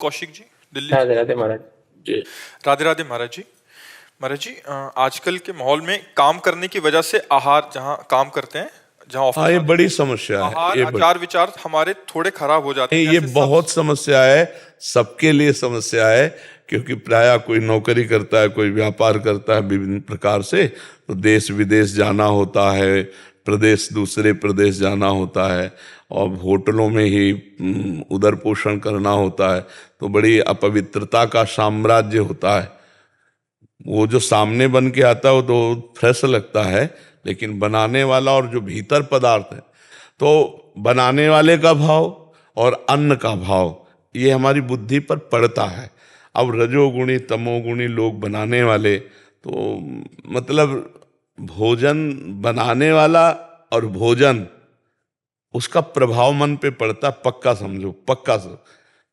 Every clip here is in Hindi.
कौशिक जी, दिल्ली से। राधे राधे महाराज जी। राधे राधे महाराज जी। महाराज जी, आजकल के माहौल में काम करने की वजह से आहार, जहाँ काम करते हैं, जहाँ हाँ, ऑफिस ये आदि बड़ी में, समस्या है। आहार आचार विचार हमारे थोड़े खराब हो जाते नहीं, हैं, ये जैसे सब। बहुत समस्या है, सबके लिए समस्या है। क्योंकि प्रायः कोई नौकरी करता है, कोई व्यापार करता है विभिन्न प्रकार से, तो देश विदेश जाना होता है, प्रदेश दूसरे प्रदेश जाना होता है, और होटलों में ही उदर पोषण करना होता है, तो बड़ी अपवित्रता का साम्राज्य होता है। वो जो सामने बन के आता है वो तो फ्रेश लगता है, लेकिन बनाने वाला और जो भीतर पदार्थ है, तो बनाने वाले का भाव और अन्न का भाव ये हमारी बुद्धि पर पड़ता है। अब रजोगुणी तमोगुणी लोग बनाने वाले, तो मतलब भोजन बनाने वाला और भोजन, उसका प्रभाव मन पे पड़ता, पक्का समझो, पक्का समझो।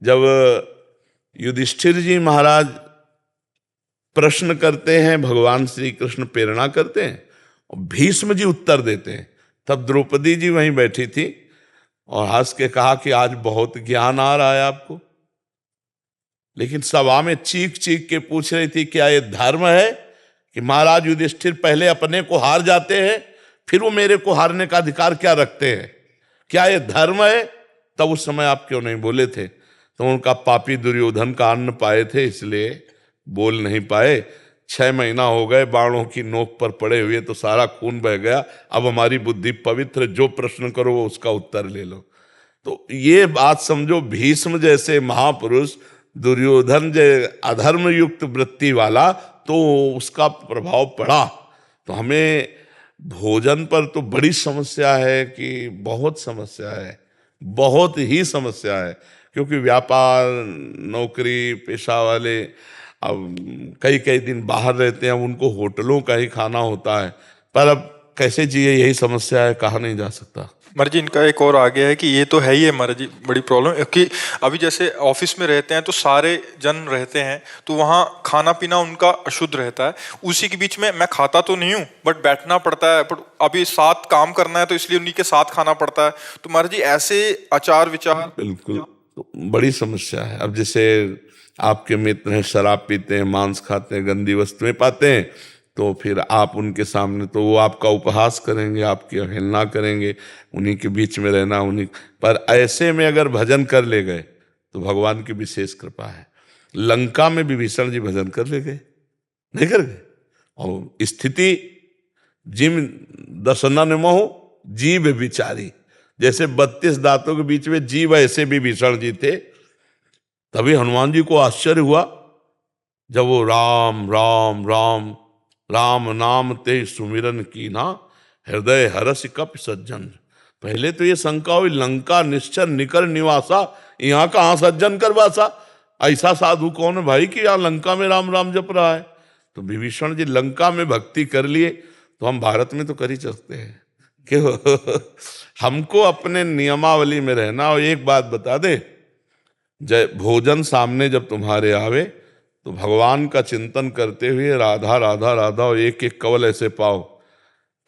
जब युधिष्ठिर जी महाराज प्रश्न करते हैं, भगवान श्री कृष्ण प्रेरणा करते हैं और भीष्म जी उत्तर देते हैं, तब द्रौपदी जी वहीं बैठी थी और हंस के कहा कि आज बहुत ज्ञान आ रहा है आपको। लेकिन सभा में चीख चीख के पूछ रही थी, क्या ये धर्म है कि महाराज युधिष्ठिर पहले अपने को हार जाते हैं, फिर वो मेरे को हारने का अधिकार क्या रखते हैं? क्या ये धर्म है? तब उस समय आप क्यों नहीं बोले थे? तो उनका पापी दुर्योधन का अन्न पाए थे, इसलिए बोल नहीं पाए। 6 महीना हो गए बाणों की नोक पर पड़े हुए, तो सारा खून बह गया। अब हमारी बुद्धि पवित्र, जो प्रश्न करो वो उसका उत्तर ले लो। तो ये बात समझो, भीष्म जैसे महापुरुष, दुर्योधन जैसे अधर्म युक्त वृत्ति वाला, तो उसका प्रभाव पड़ा। तो हमें भोजन पर तो बड़ी समस्या है, कि बहुत समस्या है, बहुत ही समस्या है। क्योंकि व्यापार, नौकरी पेशा वाले अब कई कई दिन बाहर रहते हैं, उनको होटलों का ही खाना होता है। पर अब कैसे जिए, यही समस्या है, कहा नहीं जा सकता। महाराज जी, इनका एक और आगे है कि ये तो है ही है महाराज जी, बड़ी प्रॉब्लम कि अभी जैसे ऑफिस में रहते हैं तो सारे जन रहते हैं, तो वहाँ खाना पीना उनका अशुद्ध रहता है। उसी के बीच में मैं खाता तो नहीं हूँ, बट बैठना पड़ता है, पर अभी साथ काम करना है तो इसलिए उन्हीं के साथ खाना पड़ता है। तो महाराज जी, ऐसे आचार विचार बिल्कुल, तो बड़ी समस्या है। अब जैसे आपके मित्र हैं, शराब पीते हैं, मांस खाते हैं, गंदी वस्तुएं पाते हैं, तो फिर आप उनके सामने, तो वो आपका उपहास करेंगे, आपकी अवहेलना करेंगे, उन्हीं के बीच में रहना, उन्हीं पर। ऐसे में अगर भजन कर ले गए तो भगवान की विशेष कृपा है। लंका में विभीषण जी भजन कर ले गए, नहीं कर गए? और स्थिति जिम दसनन मोह जीव विचारी, जैसे 32 दांतों के बीच में जीव, ऐसे विभीषण जी थे। तभी हनुमान जी को आश्चर्य हुआ जब वो राम राम राम राम नाम ते सुमिरन की ना, हृदय हरस कप सज्जन। पहले तो ये शंका हुई, लंका निश्चर निकर निवासा, यहाँ कहाँ सज्जन कर वासा? ऐसा साधु कौन है भाई कि यहाँ लंका में राम राम जप रहा है? तो विभीषण जी लंका में भक्ति कर लिए, तो हम भारत में तो कर ही सकते हैं क्यों? हमको अपने नियमावली में रहना। और एक बात बता दे, जय भोजन सामने जब तुम्हारे आवे, तो भगवान का चिंतन करते हुए राधा राधा राधा और एक एक कवल ऐसे पाओ।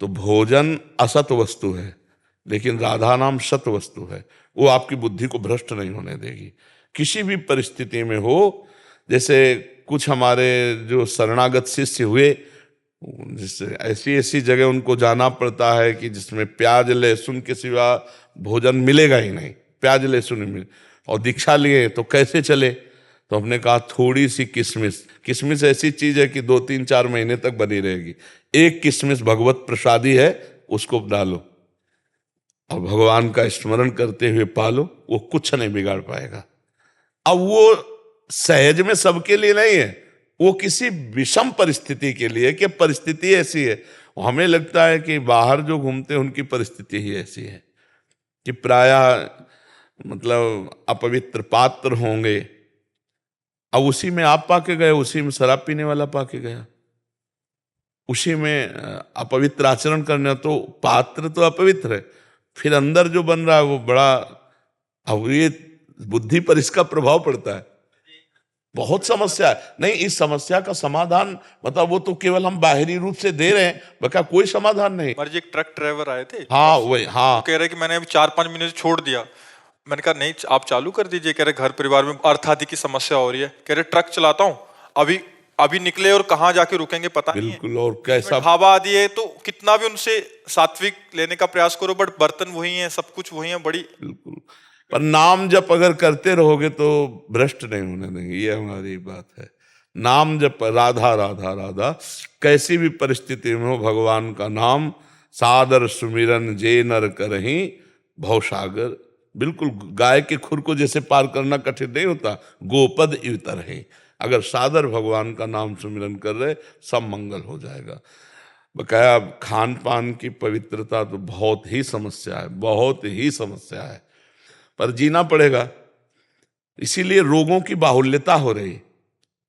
तो भोजन असत वस्तु है, लेकिन राधा नाम सत वस्तु है। वो आपकी बुद्धि को भ्रष्ट नहीं होने देगी किसी भी परिस्थिति में हो। जैसे कुछ हमारे जो शरणागत शिष्य हुए, जिससे ऐसी ऐसी जगह उनको जाना पड़ता है कि जिसमें प्याज लहसुन के सिवा भोजन मिलेगा ही नहीं, प्याज लहसुन नहीं मिले, और दीक्षा लिए तो कैसे चले? तो हमने कहा थोड़ी सी किशमिश, किशमिश ऐसी चीज है कि 2-3-4 महीने तक बनी रहेगी। एक किशमिश भगवत प्रसादी है, उसको डालो और भगवान का स्मरण करते हुए पालो, वो कुछ नहीं बिगाड़ पाएगा। अब वो सहज में सबके लिए नहीं है, वो किसी विषम परिस्थिति के लिए, कि परिस्थिति ऐसी है। हमें लगता है कि बाहर जो घूमते हैं उनकी परिस्थिति ही ऐसी है कि प्रायः मतलब अपवित्र पात्र होंगे। अब उसी में आप पाके गए, उसी में शराब पीने वाला पाके गया, उसी में अपवित्र आचरण करने, तो पात्र तो अपवित्र है, फिर अंदर जो बन रहा है वो बड़ा। अब ये बुद्धि पर इसका प्रभाव पड़ता है। बहुत समस्या है। नहीं, इस समस्या का समाधान मतलब वो तो केवल हम बाहरी रूप से दे रहे हैं, बका कोई समाधान नहीं। महाराज जी, एक ट्रक ड्राइवर आए थे, हाँ वही, हाँ वो कह रहे कि मैंने अभी 4-5 महीने से छोड़ दिया, मैंने कहा नहीं आप चालू कर दीजिए। कह रहे घर परिवार में अर्थ आदि की समस्या हो रही है। कह रहे ट्रक चलाता हूँ, अभी अभी निकले और कहाँ जाके रुकेंगे पता नहीं है। बिल्कुल। और इसमें कैसा ढाबा आदि है तो कितना भी उनसे सात्विक लेने का प्रयास करो बट बर्तन वही है, सब कुछ वही है। बड़ी बिल्कुल। पर नाम जप अगर करते रहोगे तो भ्रष्ट नहीं होने देंगे, ये हमारी बात है। नाम जप, राधा राधा राधा, कैसी भी परिस्थिति में हो भगवान का नाम सादर सुमिरन जे नर करहीं भवसागर। बिल्कुल, गाय के खुर को जैसे पार करना कठिन नहीं होता, गोपद इतर है। अगर सादर भगवान का नाम सुमिरन कर रहे, सब मंगल हो जाएगा। बकाया खान पान की पवित्रता तो बहुत ही समस्या है, बहुत ही समस्या है, पर जीना पड़ेगा। इसीलिए रोगों की बाहुल्यता हो रही,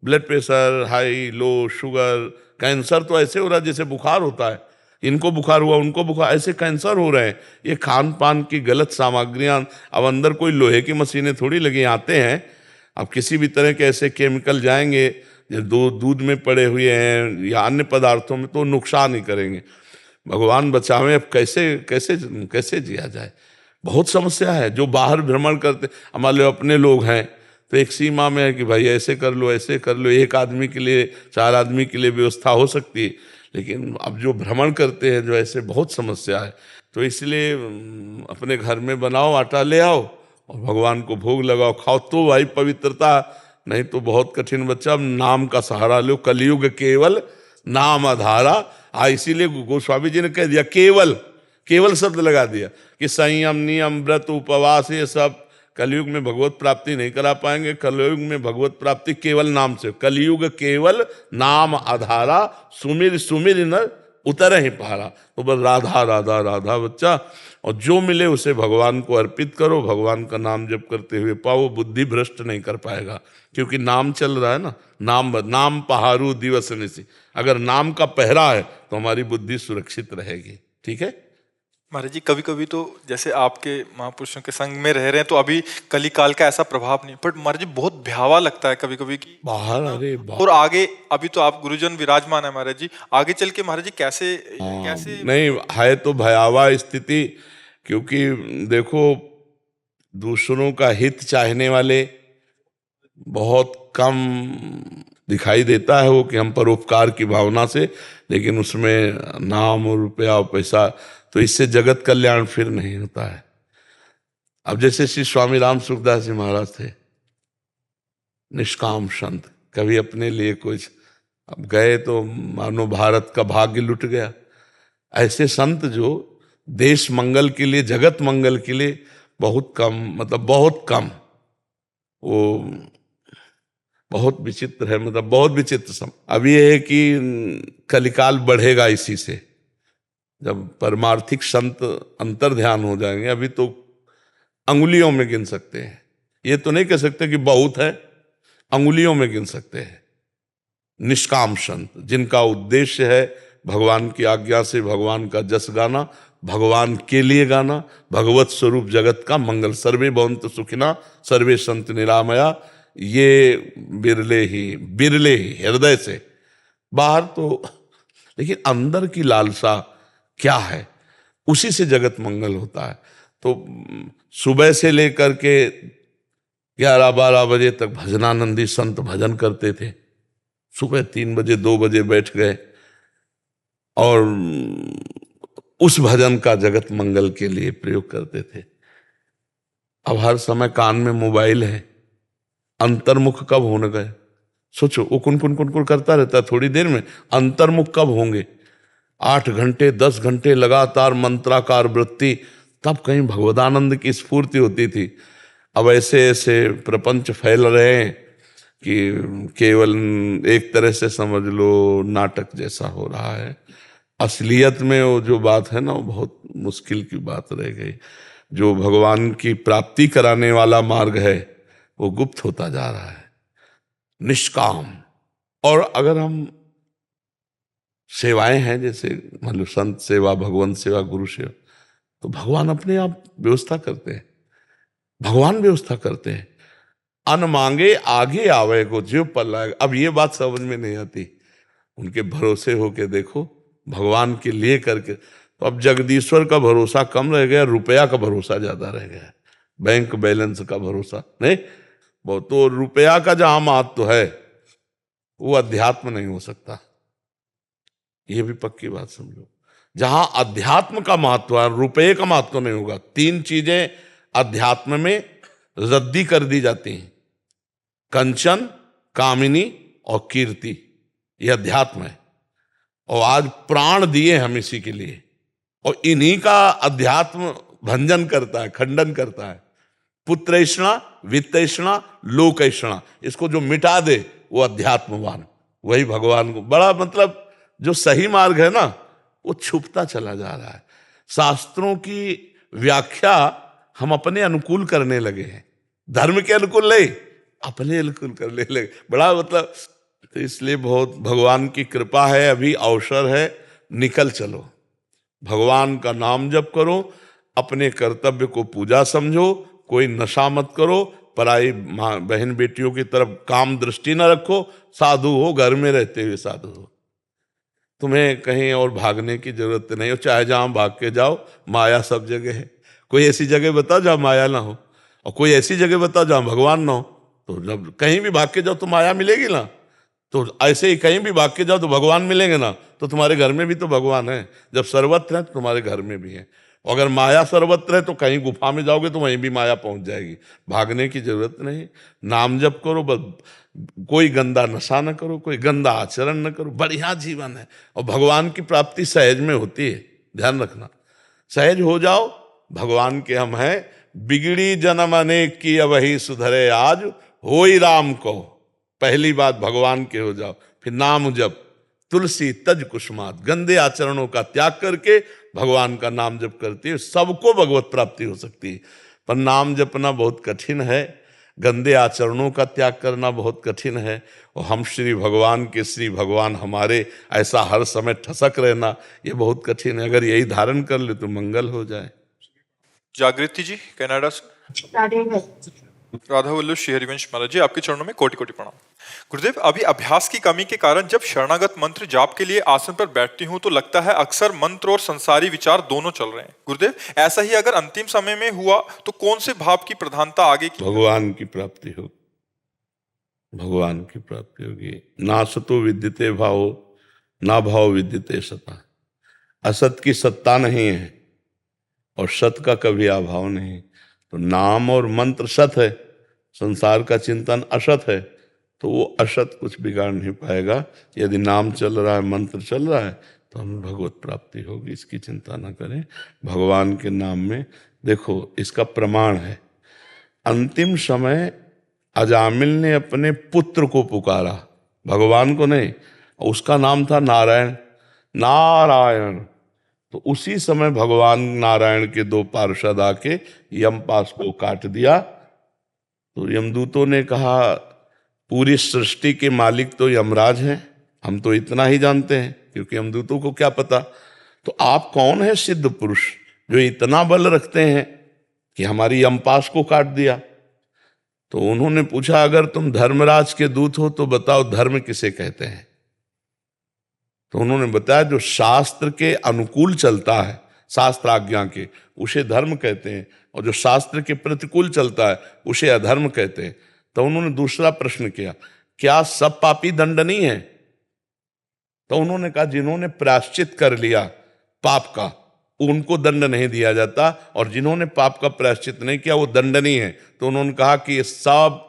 ब्लड प्रेशर हाई, लो, शुगर, कैंसर तो ऐसे हो रहा है जैसे बुखार होता है। इनको बुखार हुआ, उनको बुखार, ऐसे कैंसर हो रहे हैं। ये खान पान की गलत सामग्रियां। अब अंदर कोई लोहे की मशीनें थोड़ी लगी आते हैं, अब किसी भी तरह के ऐसे केमिकल जाएंगे जो दूध में पड़े हुए हैं या अन्य पदार्थों में, तो नुकसान ही करेंगे। भगवान बचावे। अब कैसे कैसे कैसे जिया जाए, बहुत समस्या है। जो बाहर भ्रमण करते, हमारे अपने लोग हैं तो एक सीमा में है कि भाई ऐसे कर लो, ऐसे कर लो, एक आदमी के लिए, 4 आदमी के लिए व्यवस्था हो सकती है। लेकिन अब जो भ्रमण करते हैं, जो ऐसे, बहुत समस्या है। तो इसलिए अपने घर में बनाओ, आटा ले आओ और भगवान को भोग लगाओ, खाओ, तो भाई पवित्रता। नहीं तो बहुत कठिन बच्चा। अब नाम का सहारा लो, कलयुग केवल नाम आधारा। इसीलिए गोस्वामी जी ने कह दिया केवल, केवल शब्द लगा दिया कि संयम, नियम, व्रत, उपवास, ये सब कलयुग में भगवत प्राप्ति नहीं करा पाएंगे। कलयुग में भगवत प्राप्ति केवल नाम से। कलयुग केवल नाम आधारा, सुमिर सुमिर न उतर ही पहाड़ा। तो बस राधा राधा राधा बच्चा, और जो मिले उसे भगवान को अर्पित करो। भगवान का नाम जप करते हुए पाओ, बुद्धि भ्रष्ट नहीं कर पाएगा, क्योंकि नाम चल रहा है ना। नाम पहारू दिवस निसी। अगर नाम का पहरा है तो हमारी बुद्धि सुरक्षित रहेगी। ठीक है महाराज जी, कभी कभी तो जैसे आपके महापुरुषों के संग में रह रहे हैं तो अभी कली काल का ऐसा प्रभाव नहीं, बट महाराज जी बहुत भयावा लगता है कभी कभी कि बाहर, अरे और आगे अभी तो आप गुरुजन विराजमान है महाराज जी, आगे चल के महाराज जी कैसे कैसे नहीं है तो भयावह स्थिति। क्योंकि देखो, दूसरों का हित चाहने वाले बहुत कम दिखाई देता है वो, कि हम परोपकार की भावना से, लेकिन उसमें नाम और रुपया और पैसा, तो इससे जगत कल्याण फिर नहीं होता है। अब जैसे श्री स्वामी राम सुखदास जी महाराज थे, निष्काम संत, कभी अपने लिए कुछ, अब गए तो मानो भारत का भाग्य लुट गया। ऐसे संत जो देश मंगल के लिए, जगत मंगल के लिए बहुत कम, मतलब बहुत कम, वो बहुत विचित्र है, मतलब बहुत विचित्र सम। अब ये है कि कलिकाल बढ़ेगा इसी से, जब परमार्थिक संत अंतर ध्यान हो जाएंगे। अभी तो अंगुलियों में गिन सकते हैं, ये तो नहीं कह सकते कि बहुत है, अंगुलियों में गिन सकते हैं। निष्काम संत, जिनका उद्देश्य है भगवान की आज्ञा से भगवान का जस गाना, भगवान के लिए गाना, भगवत स्वरूप जगत का मंगल। सर्वे भवन्तु सुखिना सर्वे संतु निरामया। ये बिरले ही हृदय से, बाहर तो, लेकिन अंदर की लालसा क्या है, उसी से जगत मंगल होता है। तो सुबह से लेकर के 11-12 बजे तक भजनानंदी संत भजन करते थे। सुबह 3 बजे 2 बजे बैठ गए और उस भजन का जगत मंगल के लिए प्रयोग करते थे। अब हर समय कान में मोबाइल है, अंतर्मुख कब होने गए? सोचो, वो कुन करता रहता है, थोड़ी देर में अंतर्मुख कब होंगे? 8 घंटे 10 घंटे लगातार मंत्राकार वृत्ति, तब कहीं भगवदानंद की स्फूर्ति होती थी। अब ऐसे ऐसे प्रपंच फैल रहे हैं कि केवल एक तरह से समझ लो नाटक जैसा हो रहा है। असलियत में वो जो बात है ना, वो बहुत मुश्किल की बात रह गई। जो भगवान की प्राप्ति कराने वाला मार्ग है वो गुप्त होता जा रहा है, निष्काम। और अगर हम सेवाएं हैं, जैसे मान लो संत सेवा, भगवंत सेवा, गुरु सेवा, तो भगवान अपने आप व्यवस्था करते हैं, भगवान व्यवस्था करते हैं। अन मांगे आगे आवे को जीव पल्ला। अब ये बात समझ में नहीं आती, उनके भरोसे होके देखो, भगवान के लिए करके। तो अब जगदीश्वर का भरोसा कम रह गया, रुपया का भरोसा ज्यादा रह गया। बैंक बैलेंस का भरोसा नहीं। वो तो रुपया का जहां महत्व है वो अध्यात्म नहीं हो सकता, ये भी पक्की बात समझो। जहां अध्यात्म का महत्व है, रुपये का महत्व नहीं होगा। तीन चीजें अध्यात्म में रद्दी कर दी जाती हैं, कंचन, कामिनी और कीर्ति, यह अध्यात्म है। और आज प्राण दिए हम इसी के लिए, और इन्हीं का अध्यात्म भंजन करता है, खंडन करता है। पुत्रैषणा, वित्तैषणा, लोकैषणा, इसको जो मिटा दे वो अध्यात्मवान, वही भगवान को बड़ा, मतलब जो सही मार्ग है ना वो छुपता चला जा रहा है। शास्त्रों की व्याख्या हम अपने अनुकूल करने लगे हैं, धर्म के अनुकूल नहीं, अपने अनुकूल करने लगे। बड़ा मतलब, तो इसलिए बहुत भगवान की कृपा है, अभी अवसर है, निकल चलो, भगवान का नाम जप करो, अपने कर्तव्य को पूजा समझो, कोई नशा मत करो, पराई माँ बहन बेटियों की तरफ काम दृष्टि न रखो, साधु हो, घर में रहते हुए साधु हो। तुम्हें कहीं और भागने की जरूरत नहीं हो, चाहे जहां भाग के जाओ, माया सब जगह है। कोई ऐसी जगह बताओ जहां माया ना हो, और कोई ऐसी जगह बताओ जहां भगवान ना हो। तो जब कहीं भी भाग के जाओ तो माया मिलेगी ना, तो ऐसे ही कहीं भी भाग के जाओ तो भगवान मिलेंगे ना। तो तुम्हारे घर में भी तो भगवान है, जब सर्वत्र है तो तुम्हारे घर में भी है। और अगर माया सर्वत्र है तो कहीं गुफा में जाओगे तो वहीं भी माया पहुंच जाएगी, भागने की जरूरत नहीं। नाम जप करो बस, कोई गंदा नशा न करो, कोई गंदा आचरण न करो, बढ़िया जीवन है। और भगवान की प्राप्ति सहज में होती है, ध्यान रखना, सहज हो जाओ, भगवान के हम हैं। बिगड़ी जन्म अनेक की अबहि सुधरे आज, होई राम को। पहली बात भगवान के हो जाओ, फिर नाम जप, तुलसी तज कुसुमात, गंदे आचरणों का त्याग करके भगवान का नाम जप करती है, सबको भगवत प्राप्ति हो सकती है। पर नाम जपना बहुत कठिन है, गंदे आचरणों का त्याग करना बहुत कठिन है। और हम श्री भगवान के, श्री भगवान हमारे, ऐसा हर समय ठसक रहना ये बहुत कठिन है। अगर यही धारण कर ले तो मंगल हो जाए। जागृति जी कनाडा से। राधा वल्लभ श्री हरिवंश महाराज जी, आपके चरणों में कोटि कोटि प्रणाम। गुरुदेव, अभी अभ्यास की कमी के कारण जब शरणागत मंत्र जाप के लिए आसन पर बैठती हूँ तो लगता है अक्सर मंत्र और संसारी विचार दोनों चल रहे हैं। गुरुदेव, ऐसा ही अगर अंतिम समय में हुआ तो कौन से भाव की प्रधानता आगे की? भगवान की प्राप्ति होगी, भगवान की प्राप्ति होगी। ना सतो विद्यते भाव, ना भाव विद्यते सता। असत की सत्ता नहीं है और सत का कभी अभाव नहीं। तो नाम और मंत्र सत है, संसार का चिंतन असत है, तो वो असत कुछ बिगाड़ नहीं पाएगा। यदि नाम चल रहा है, मंत्र चल रहा है, तो हमें भगवत प्राप्ति होगी, इसकी चिंता न करें। भगवान के नाम में देखो, इसका प्रमाण है, अंतिम समय अजामिल ने अपने पुत्र को पुकारा, भगवान को नहीं, उसका नाम था नारायण। नारायण, तो उसी समय भगवान नारायण के दो पार्षद आके यमपाश को काट दिया। तो यमदूतों ने कहा, पूरी सृष्टि के मालिक तो यमराज हैं, हम तो इतना ही जानते हैं, क्योंकि यमदूतों को क्या पता। तो आप कौन है सिद्ध पुरुष जो इतना बल रखते हैं कि हमारी यमपाश को काट दिया? तो उन्होंने पूछा, अगर तुम धर्मराज के दूत हो तो बताओ धर्म किसे कहते हैं? तो उन्होंने बताया, जो शास्त्र के अनुकूल चलता है, शास्त्र आज्ञा के, उसे धर्म कहते हैं, और जो शास्त्र के प्रतिकूल चलता है उसे अधर्म कहते हैं। तो उन्होंने दूसरा प्रश्न किया, क्या सब पापी दंडनीय है? तो उन्होंने कहा, जिन्होंने प्रायश्चित कर लिया पाप का उनको दंड नहीं दिया जाता, और जिन्होंने पाप का प्रायश्चित नहीं किया वो दंडनीय है। तो उन्होंने कहा कि ये सब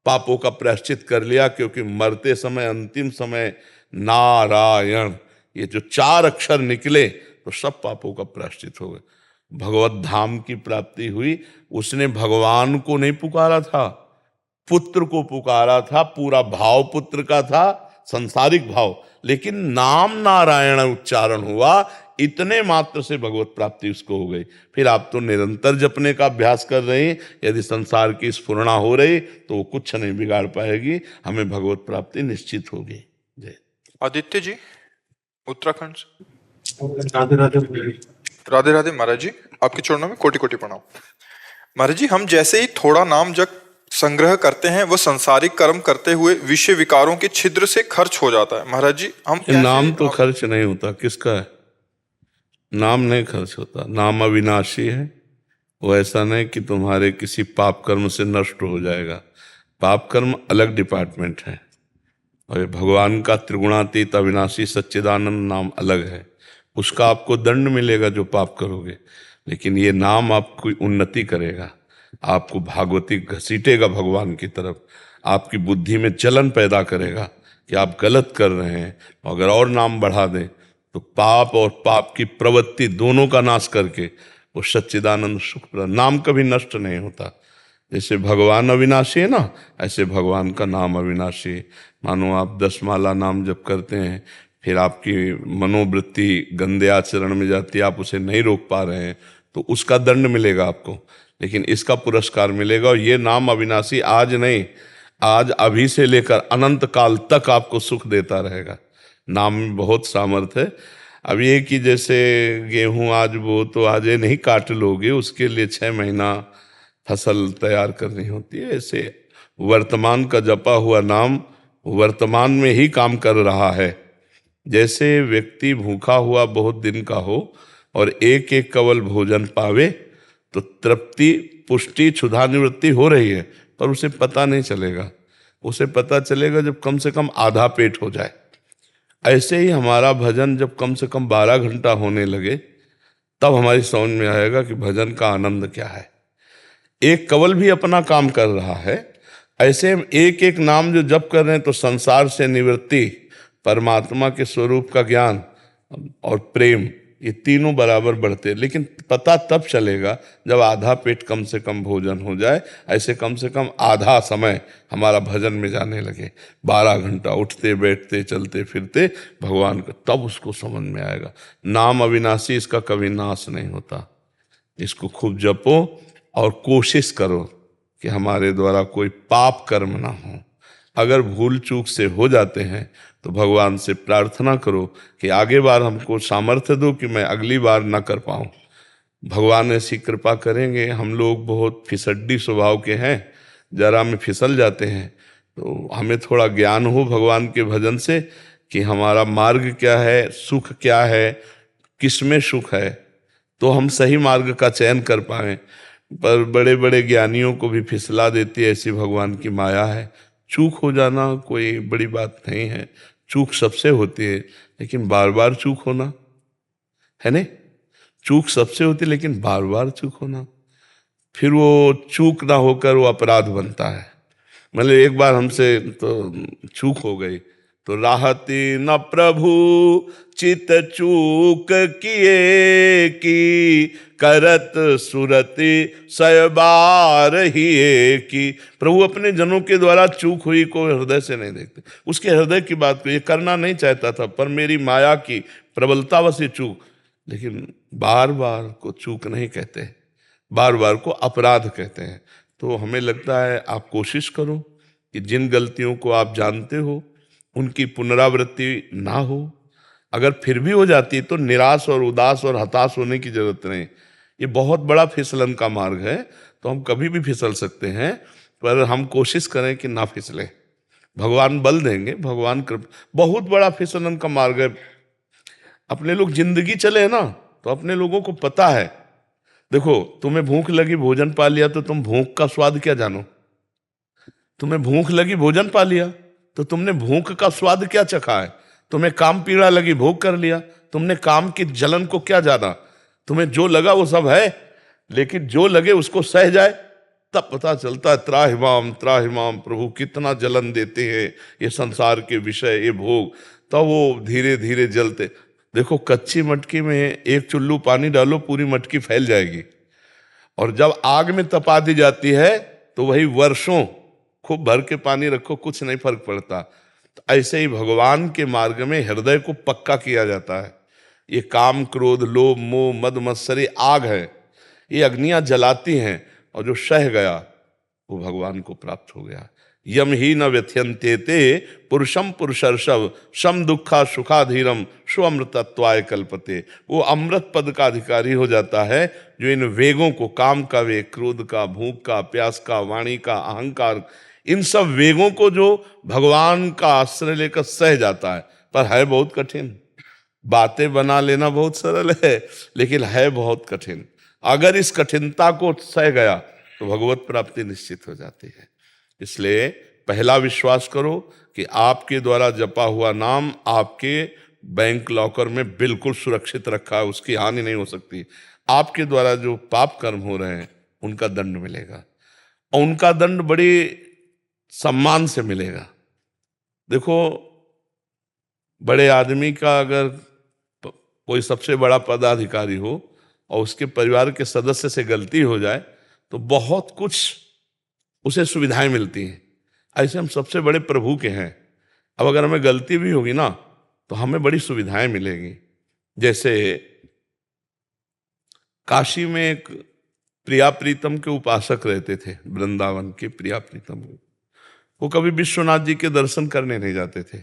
पापों का प्रायश्चित कर लिया, क्योंकि मरते समय, अंतिम समय नारायण, ये जो 4 अक्षर निकले तो सब पापों का प्रायश्चित हो गए। भगवत धाम की प्राप्ति हुई। उसने भगवान को नहीं पुकारा था, पुत्र को पुकारा था, पूरा भाव पुत्र का था, संसारिक भाव, लेकिन नाम नारायण उच्चारण हुआ, इतने मात्र से भगवत प्राप्ति उसको हो गई। फिर आप तो निरंतर जपने का अभ्यास कर रहे हैं, यदि संसार की स्फुरणा हो रही तो वो कुछ नहीं बिगाड़ पाएगी, हमें भगवत प्राप्ति निश्चित होगी। जय। आदित्य जी उत्तराखंड से। राधे राधे। राधे राधे महाराज जी, आपके चरणों में कोटि कोटि प्रणाम। महाराज जी, हम जैसे ही थोड़ा नाम जप संग्रह करते हैं वह संसारिक कर्म करते हुए विषय विकारों के छिद्र से खर्च हो जाता है। महाराज जी, हम नाम तो खर्च नहीं होता, किसका है? नाम नहीं खर्च होता, नाम अविनाशी है, वो ऐसा नहीं कि तुम्हारे किसी पाप कर्म से नष्ट हो जाएगा। पाप कर्म अलग डिपार्टमेंट है, और ये भगवान का त्रिगुणातीत अविनाशी सच्चिदानंद नाम अलग है। उसका आपको दंड मिलेगा जो पाप करोगे, लेकिन ये नाम आपको उन्नति करेगा, आपको भागवती घसीटेगा भगवान की तरफ, आपकी बुद्धि में जलन पैदा करेगा कि आप गलत कर रहे हैं। अगर और नाम बढ़ा दें तो पाप और पाप की प्रवृत्ति दोनों का नाश करके वो सच्चिदानंद सुख नाम कभी नष्ट नहीं होता। जैसे भगवान अविनाशी है ना, ऐसे भगवान का नाम अविनाशी। मानो आप 10 माला नाम जप करते हैं, फिर आपकी मनोवृत्ति गंदे आचरण में जाती है, आप उसे नहीं रोक पा रहे हैं, तो उसका दंड मिलेगा आपको, लेकिन इसका पुरस्कार मिलेगा। और ये नाम अविनाशी आज नहीं, आज अभी से लेकर अनंत काल तक आपको सुख देता रहेगा। नाम में बहुत सामर्थ्य है। अब ये कि जैसे गेहूं आज वो तो आज ये नहीं काट लोगे, उसके लिए 6 महीना फसल तैयार करनी होती है। ऐसे वर्तमान का जपा हुआ नाम वर्तमान में ही काम कर रहा है। जैसे व्यक्ति भूखा हुआ बहुत दिन का हो और एक एक कवल भोजन पावे तो तृप्ति पुष्टि क्षुधा निवृत्ति हो रही है, पर उसे पता नहीं चलेगा। उसे पता चलेगा जब कम से कम आधा पेट हो जाए। ऐसे ही हमारा भजन जब कम से कम 12 घंटा होने लगे, तब हमारी समझ में आएगा कि भजन का आनंद क्या है। एक कवल भी अपना काम कर रहा है, ऐसे हम एक एक नाम जो जप कर रहे हैं तो संसार से निवृत्ति, परमात्मा के स्वरूप का ज्ञान और प्रेम, ये तीनों बराबर बढ़ते हैं। लेकिन पता तब चलेगा जब आधा पेट कम से कम भोजन हो जाए। ऐसे कम से कम आधा समय हमारा भजन में जाने लगे, 12 घंटा उठते बैठते चलते फिरते भगवान का, तब उसको समझ में आएगा। नाम अविनाशी, इसका कभी नाश नहीं होता। इसको खूब जपो और कोशिश करो कि हमारे द्वारा कोई पाप कर्म ना हो। अगर भूल चूक से हो जाते हैं तो भगवान से प्रार्थना करो कि आगे बार हमको सामर्थ्य दो कि मैं अगली बार ना कर पाऊँ। भगवान ऐसी कृपा करेंगे। हम लोग बहुत फिसड्डी स्वभाव के हैं, जरा में फिसल जाते हैं, तो हमें थोड़ा ज्ञान हो भगवान के भजन से कि हमारा मार्ग क्या है, सुख क्या है, किसमें सुख है, तो हम सही मार्ग का चयन कर पाएं। पर बड़े बड़े ज्ञानियों को भी फिसला देती है ऐसी भगवान की माया है। चूक हो जाना कोई बड़ी बात नहीं है, चूक सबसे होती है, लेकिन बार बार चूक होना है नहीं। चूक सबसे होती है, लेकिन बार बार चूक होना, फिर वो चूक ना होकर वो अपराध बनता है। मतलब एक बार हमसे तो चूक हो गई तो राहती न प्रभु चित चूक किए की, करत सुरति सयबार ही की। प्रभु अपने जनों के द्वारा चूक हुई को हृदय से नहीं देखते। उसके हृदय की बात को ये करना नहीं चाहता था, पर मेरी माया की प्रबलतावश ये चूक। लेकिन बार बार को चूक नहीं कहते, बार बार को अपराध कहते हैं। तो हमें लगता है आप कोशिश करो कि जिन गलतियों को आप जानते हो उनकी पुनरावृत्ति ना हो। अगर फिर भी हो जाती है तो निराश और उदास और हताश होने की जरूरत नहीं। ये बहुत बड़ा फिसलन का मार्ग है, तो हम कभी भी फिसल सकते हैं, पर हम कोशिश करें कि ना फिसले। भगवान बल देंगे, भगवान कृपा। बहुत बड़ा फिसलन का मार्ग है। अपने लोग जिंदगी चले ना तो अपने लोगों को पता है। देखो, तुम्हें भूख लगी, भोजन पा लिया, तो तुम भूख का स्वाद क्या जानो। तुम्हें भूख लगी, भोजन पा लिया, तो तुमने भूख का स्वाद क्या चखा है। तुम्हें काम पीड़ा लगी, भोग कर लिया, तुमने काम की जलन को क्या जाना। तुम्हें जो लगा वो सब है, लेकिन जो लगे उसको सह जाए, तब पता चलता है त्राहिमाम प्रभु कितना जलन देते हैं ये संसार के विषय, ये भोग। तब वो धीरे धीरे जलते। देखो, कच्ची मटकी में एक चुल्लू पानी डालो, पूरी मटकी फैल जाएगी, और जब आग में तपा दी जाती है तो वही वर्षों खूब भर के पानी रखो, कुछ नहीं फर्क पड़ता। तो ऐसे ही भगवान के मार्ग में हृदय को पक्का किया जाता है। ये काम क्रोध लोभ मोह मद मत्सरी आग है, ये अग्नियां जलाती हैं, और जो सह गया वो भगवान को प्राप्त हो गया। यम ही न व्यथ्यन्ते ते पुरुषम पुरुषर्षभ सम दुखा सुखाधीरम स्वअमृतत्वाय कल्पते। वो अमृत पद का अधिकारी हो जाता है जो इन वेगों को, काम का वेग, क्रोध का, भूख का, प्यास का, वाणी का, अहंकार, इन सब वेगों को जो भगवान का आश्रय लेकर सह जाता है। पर है बहुत कठिन। बातें बना लेना बहुत सरल है, लेकिन है बहुत कठिन। अगर इस कठिनता को सह गया तो भगवत प्राप्ति निश्चित हो जाती है। इसलिए पहला विश्वास करो कि आपके द्वारा जपा हुआ नाम आपके बैंक लॉकर में बिल्कुल सुरक्षित रखा है, उसकी हानि नहीं हो सकती। आपके द्वारा जो पाप कर्म हो रहे हैं उनका दंड मिलेगा, और उनका दंड बड़ी सम्मान से मिलेगा। देखो, बड़े आदमी का अगर कोई सबसे बड़ा पदाधिकारी हो और उसके परिवार के सदस्य से गलती हो जाए तो बहुत कुछ उसे सुविधाएं मिलती हैं। ऐसे हम सबसे बड़े प्रभु के हैं। अब अगर हमें गलती भी होगी ना तो हमें बड़ी सुविधाएं मिलेंगी। जैसे काशी में एक प्रिया प्रीतम के उपासक रहते थे, वृंदावन के प्रिया प्रीतम। वो कभी विश्वनाथ जी के दर्शन करने नहीं जाते थे।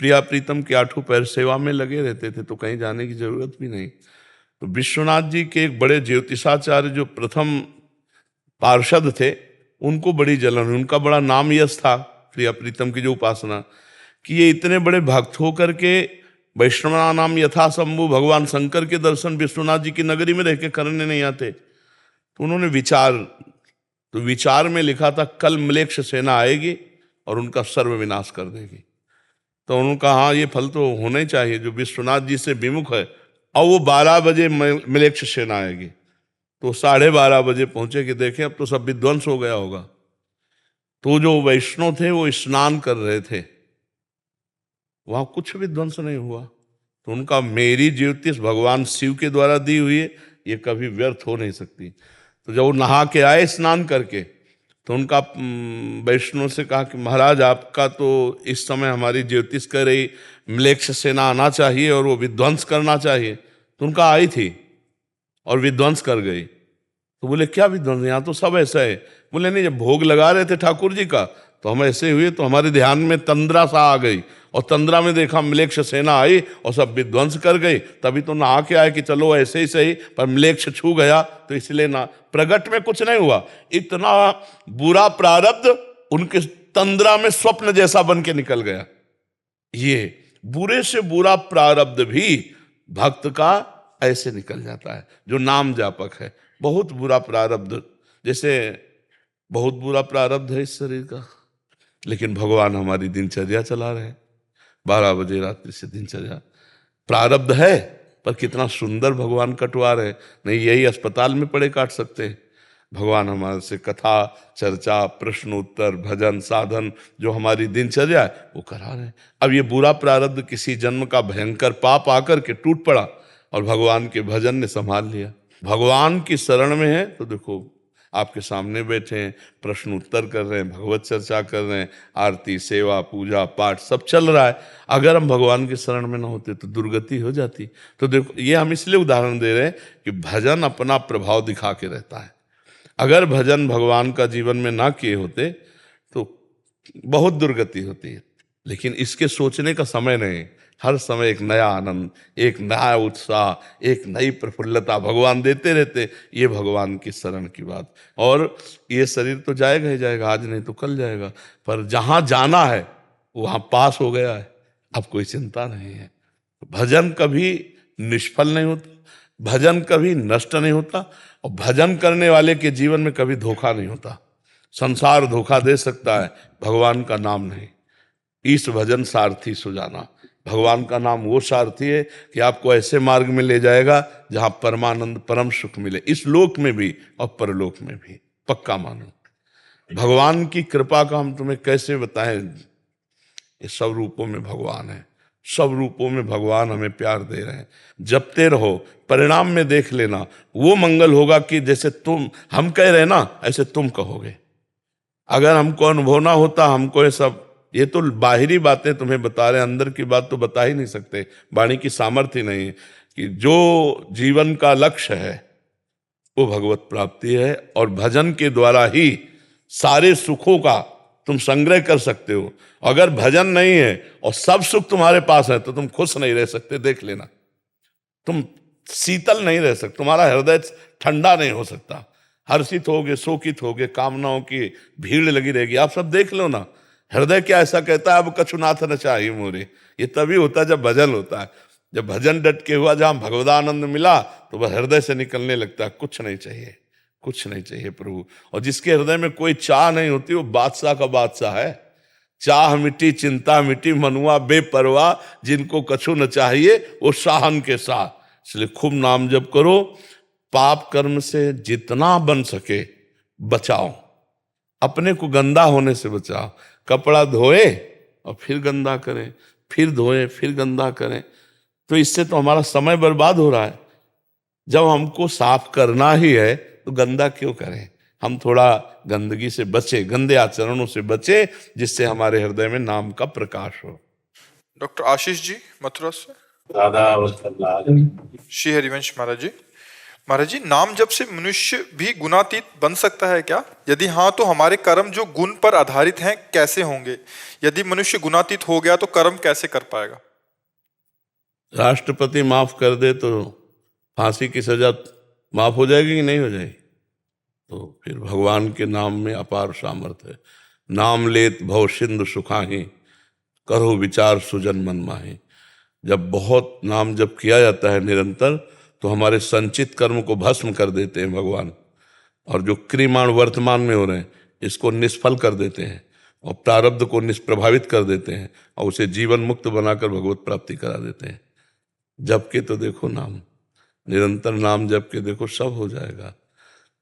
प्रिया प्रीतम के आठों पैर सेवा में लगे रहते थे, तो कहीं जाने की जरूरत भी नहीं। तो विश्वनाथ जी के एक बड़े ज्योतिषाचार्य जो प्रथम पार्षद थे, उनको बड़ी जलन, उनका बड़ा नाम यश था प्रिया प्रीतम की जो उपासना, कि ये इतने बड़े भक्त होकर के वैष्णवा नाम यथा शंभु भगवान शंकर के दर्शन विश्वनाथ जी की नगरी में रह के करने नहीं आते। तो उन्होंने विचार में लिखा था, कल म्लेच्छ सेना आएगी और उनका सर्वविनाश कर देगी। तो उन्होंने कहा हाँ, ये फल तो होना ही चाहिए, जो विश्वनाथ जी से विमुख है। और वो 12 बजे म्लेच्छ सेना आएगी, तो 12:30 बजे पहुंचे कि देखें अब तो सब विध्वंस हो गया होगा। तो जो वैष्णव थे वो स्नान कर रहे थे, वहां कुछ विध्वंस नहीं हुआ। तो उनका मेरी ज्योतिष भगवान शिव के द्वारा दी हुई है, ये कभी व्यर्थ हो नहीं सकती। तो जब वो नहा के आए स्नान करके, तो उनका वैष्णव से कहा कि महाराज आपका तो इस समय हमारी ज्योतिष कह रही म्लेच्छ सेना आना चाहिए और वो विध्वंस करना चाहिए। तो उनका आई थी और विध्वंस कर गई। तो बोले क्या विध्वंस, यहाँ तो सब ऐसा है। बोले नहीं, जब भोग लगा रहे थे ठाकुर जी का तो हम ऐसे हुए, तो हमारे ध्यान में तंद्रा सा आ गई और तंद्रा में देखा म्लेच्छ सेना आई और सब विध्वंस कर गई। तभी तो नहा के आए कि चलो ऐसे ही सही, पर म्लेच्छ छू गया तो इसलिए ना, प्रगट में कुछ नहीं हुआ। इतना बुरा प्रारब्ध उनके तंद्रा में स्वप्न जैसा बन के निकल गया। ये बुरे से बुरा प्रारब्ध भी भक्त का ऐसे निकल जाता है जो नाम जापक है। बहुत बुरा प्रारब्ध, जैसे बहुत बुरा प्रारब्ध है इस शरीर का, लेकिन भगवान हमारी दिनचर्या चला रहे हैं। 12 बजे रात्रि से दिनचर्या, प्रारब्ध है पर कितना सुंदर भगवान कटवा रहे। नहीं, यही अस्पताल में पड़े काट सकते हैं। भगवान हमारे से कथा चर्चा प्रश्न उत्तर भजन साधन जो हमारी दिनचर्या है वो करा रहे हैं। अब ये बुरा प्रारब्ध किसी जन्म का भयंकर पाप आकर के टूट पड़ा और भगवान के भजन ने संभाल लिया। भगवान की शरण में है तो देखो आपके सामने बैठे हैं, प्रश्न उत्तर कर रहे हैं, भगवत चर्चा कर रहे हैं, आरती सेवा पूजा पाठ सब चल रहा है। अगर हम भगवान की शरण में ना होते तो दुर्गति हो जाती। तो देखो, ये हम इसलिए उदाहरण दे रहे हैं कि भजन अपना प्रभाव दिखा के रहता है। अगर भजन भगवान का जीवन में ना किए होते तो बहुत दुर्गति होती है। लेकिन इसके सोचने का समय नहीं, हर समय एक नया आनंद, एक नया उत्साह, एक नई प्रफुल्लता भगवान देते रहते। ये भगवान की शरण की बात। और ये शरीर तो जाएगा ही जाएगा, आज नहीं तो कल जाएगा, पर जहाँ जाना है वहाँ पास हो गया है, अब कोई चिंता नहीं है। भजन कभी निष्फल नहीं होता, भजन कभी नष्ट नहीं होता, और भजन करने वाले के जीवन में कभी धोखा नहीं होता। संसार धोखा दे सकता है, भगवान का नाम नहीं। इस भजन सारथी सुजाना, भगवान का नाम वो सारथी है कि आपको ऐसे मार्ग में ले जाएगा जहां परमानंद परम सुख मिले, इस लोक में भी और परलोक में भी। पक्का मानो। भगवान की कृपा का हम तुम्हें कैसे बताएं। ये सब रूपों में भगवान है, सब रूपों में भगवान हमें प्यार दे रहे हैं। जपते रहो, परिणाम में देख लेना। वो मंगल होगा कि जैसे तुम हम कह रहे ना ऐसे तुम कहोगे। अगर हमको अनुभव ना होता, हमको ये सब, ये तो बाहरी बातें तुम्हें बता रहे हैं, अंदर की बात तो बता ही नहीं सकते। वाणी की सामर्थ्य नहीं है कि जो जीवन का लक्ष्य है वो भगवत प्राप्ति है, और भजन के द्वारा ही सारे सुखों का तुम संग्रह कर सकते हो। अगर भजन नहीं है और सब सुख तुम्हारे पास है तो तुम खुश नहीं रह सकते। देख लेना, तुम शीतल नहीं रह सकते, तुम्हारा हृदय ठंडा नहीं हो सकता। हर्षित होगे, शोकित होगे, कामनाओं की भीड़ लगी रहेगी। आप सब देख लो ना, हृदय क्या ऐसा कहता है, अब कछु नाथ न चाहिए मोरे। ये तभी होता है जब भजन होता है। जब भजन डट के हुआ, जहां भगवदानंद मिला तो वह हृदय से निकलने लगता है, कुछ नहीं चाहिए, कुछ नहीं चाहिए प्रभु। और जिसके हृदय में कोई चाह नहीं होती वो बादशाह का बादशाह है। चाह मिटी चिंता मिटी मनुआ बेपरवाह, जिनको कछु न चाहिए वो शाहन के साथ। इसलिए खूब नाम जप करो, पाप कर्म से जितना बन सके बचाओ, अपने को गंदा होने से बचाओ। कपड़ा धोए और फिर गंदा करें, फिर धोए फिर गंदा करें, तो इससे तो हमारा समय बर्बाद हो रहा है। जब हमको साफ करना ही है तो गंदा क्यों करें। हम थोड़ा गंदगी से बचे, गंदे आचरणों से बचे, जिससे हमारे हृदय में नाम का प्रकाश हो। डॉक्टर आशीष जी मथुरा से। राधा श्री हरिवंश महाराज जी। महाराज जी, नाम जप से मनुष्य भी गुणातीत बन सकता है क्या? यदि हाँ तो हमारे कर्म जो गुण पर आधारित हैं कैसे होंगे? यदि मनुष्य गुणातीत हो गया तो कर्म कैसे कर पाएगा? राष्ट्रपति माफ कर दे तो फांसी की सजा माफ हो जाएगी कि नहीं हो जाएगी? तो फिर भगवान के नाम में अपार सामर्थ्य है। नाम लेत भव सिंधु सुखाही, करो विचार सुजन मन माही। जब बहुत नाम जप किया जाता है निरंतर, तो हमारे संचित कर्म को भस्म कर देते हैं भगवान, और जो क्रियमाण वर्तमान में हो रहे हैं इसको निष्फल कर देते हैं, और प्रारब्ध को निष्प्रभावित कर देते हैं, और उसे जीवन मुक्त बनाकर भगवत प्राप्ति करा देते हैं। जप के तो देखो नाम, निरंतर नाम जप के देखो, सब हो जाएगा।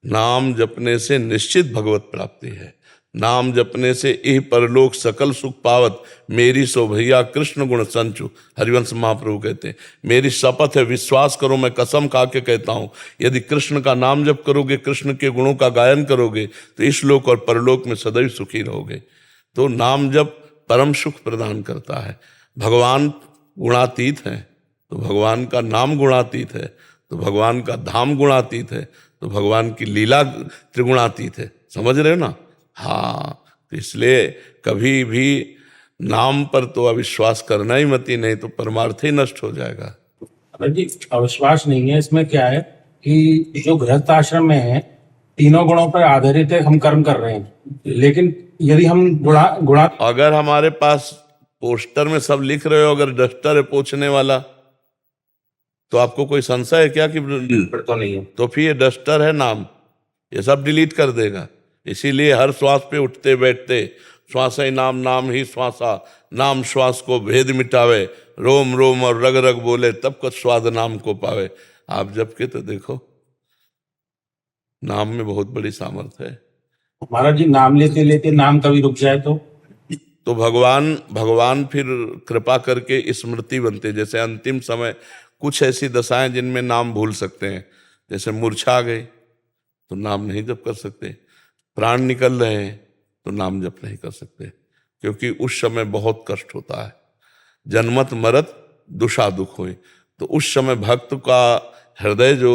नाम जपने से निश्चित भगवत प्राप्ति है। नाम जपने से यह परलोक सकल सुख पावत, मेरी सो भैया कृष्ण गुण संचु। हरिवंश महाप्रभु कहते हैं, मेरी शपथ है, विश्वास करो, मैं कसम खा के कहता हूं, यदि कृष्ण का नाम जप करोगे, कृष्ण के गुणों का गायन करोगे, तो इस लोक और परलोक में सदैव सुखी रहोगे। तो नाम जप परम सुख प्रदान करता है। भगवान गुणातीत है तो भगवान का नाम गुणातीत है, तो भगवान का धाम गुणातीत है, तो भगवान की लीला त्रिगुणातीत है। समझ रहे हो ना? हाँ, तो इसलिए कभी भी नाम पर तो अविश्वास करना ही मत ही, नहीं तो परमार्थ ही नष्ट हो जाएगा। जी अविश्वास नहीं है, इसमें क्या है कि जो गृहस्थ आश्रम में है तीनों गुणों पर आधारित है, हम कर्म कर रहे हैं, लेकिन यदि हम गुणा अगर हमारे पास पोस्टर में सब लिख रहे हो, अगर डस्टर है पोंछने वाला, तो आपको कोई संशय है क्या कि तो नहीं है? तो फिर ये डस्टर है नाम, ये सब डिलीट कर देगा। इसीलिए हर श्वास पे उठते बैठते श्वास ही नाम, नाम ही श्वासा, नाम श्वास को भेद मिटावे, रोम रोम और रग रग बोले, तब कुछ स्वाद नाम को पावे। आप जब के तो देखो, नाम में बहुत बड़ी सामर्थ्य है। महाराज जी, नाम लेते लेते नाम कभी रुक जाए तो भगवान फिर कृपा करके स्मृति बनते। जैसे अंतिम समय कुछ ऐसी दशाएं जिनमें नाम भूल सकते हैं, जैसे मूर्छा आ गई तो नाम नहीं जप कर सकते, प्राण निकल रहे हैं तो नाम जप नहीं कर सकते, क्योंकि उस समय बहुत कष्ट होता है। जन्मत मरत दुषा दुख होए, तो उस समय भक्त का हृदय जो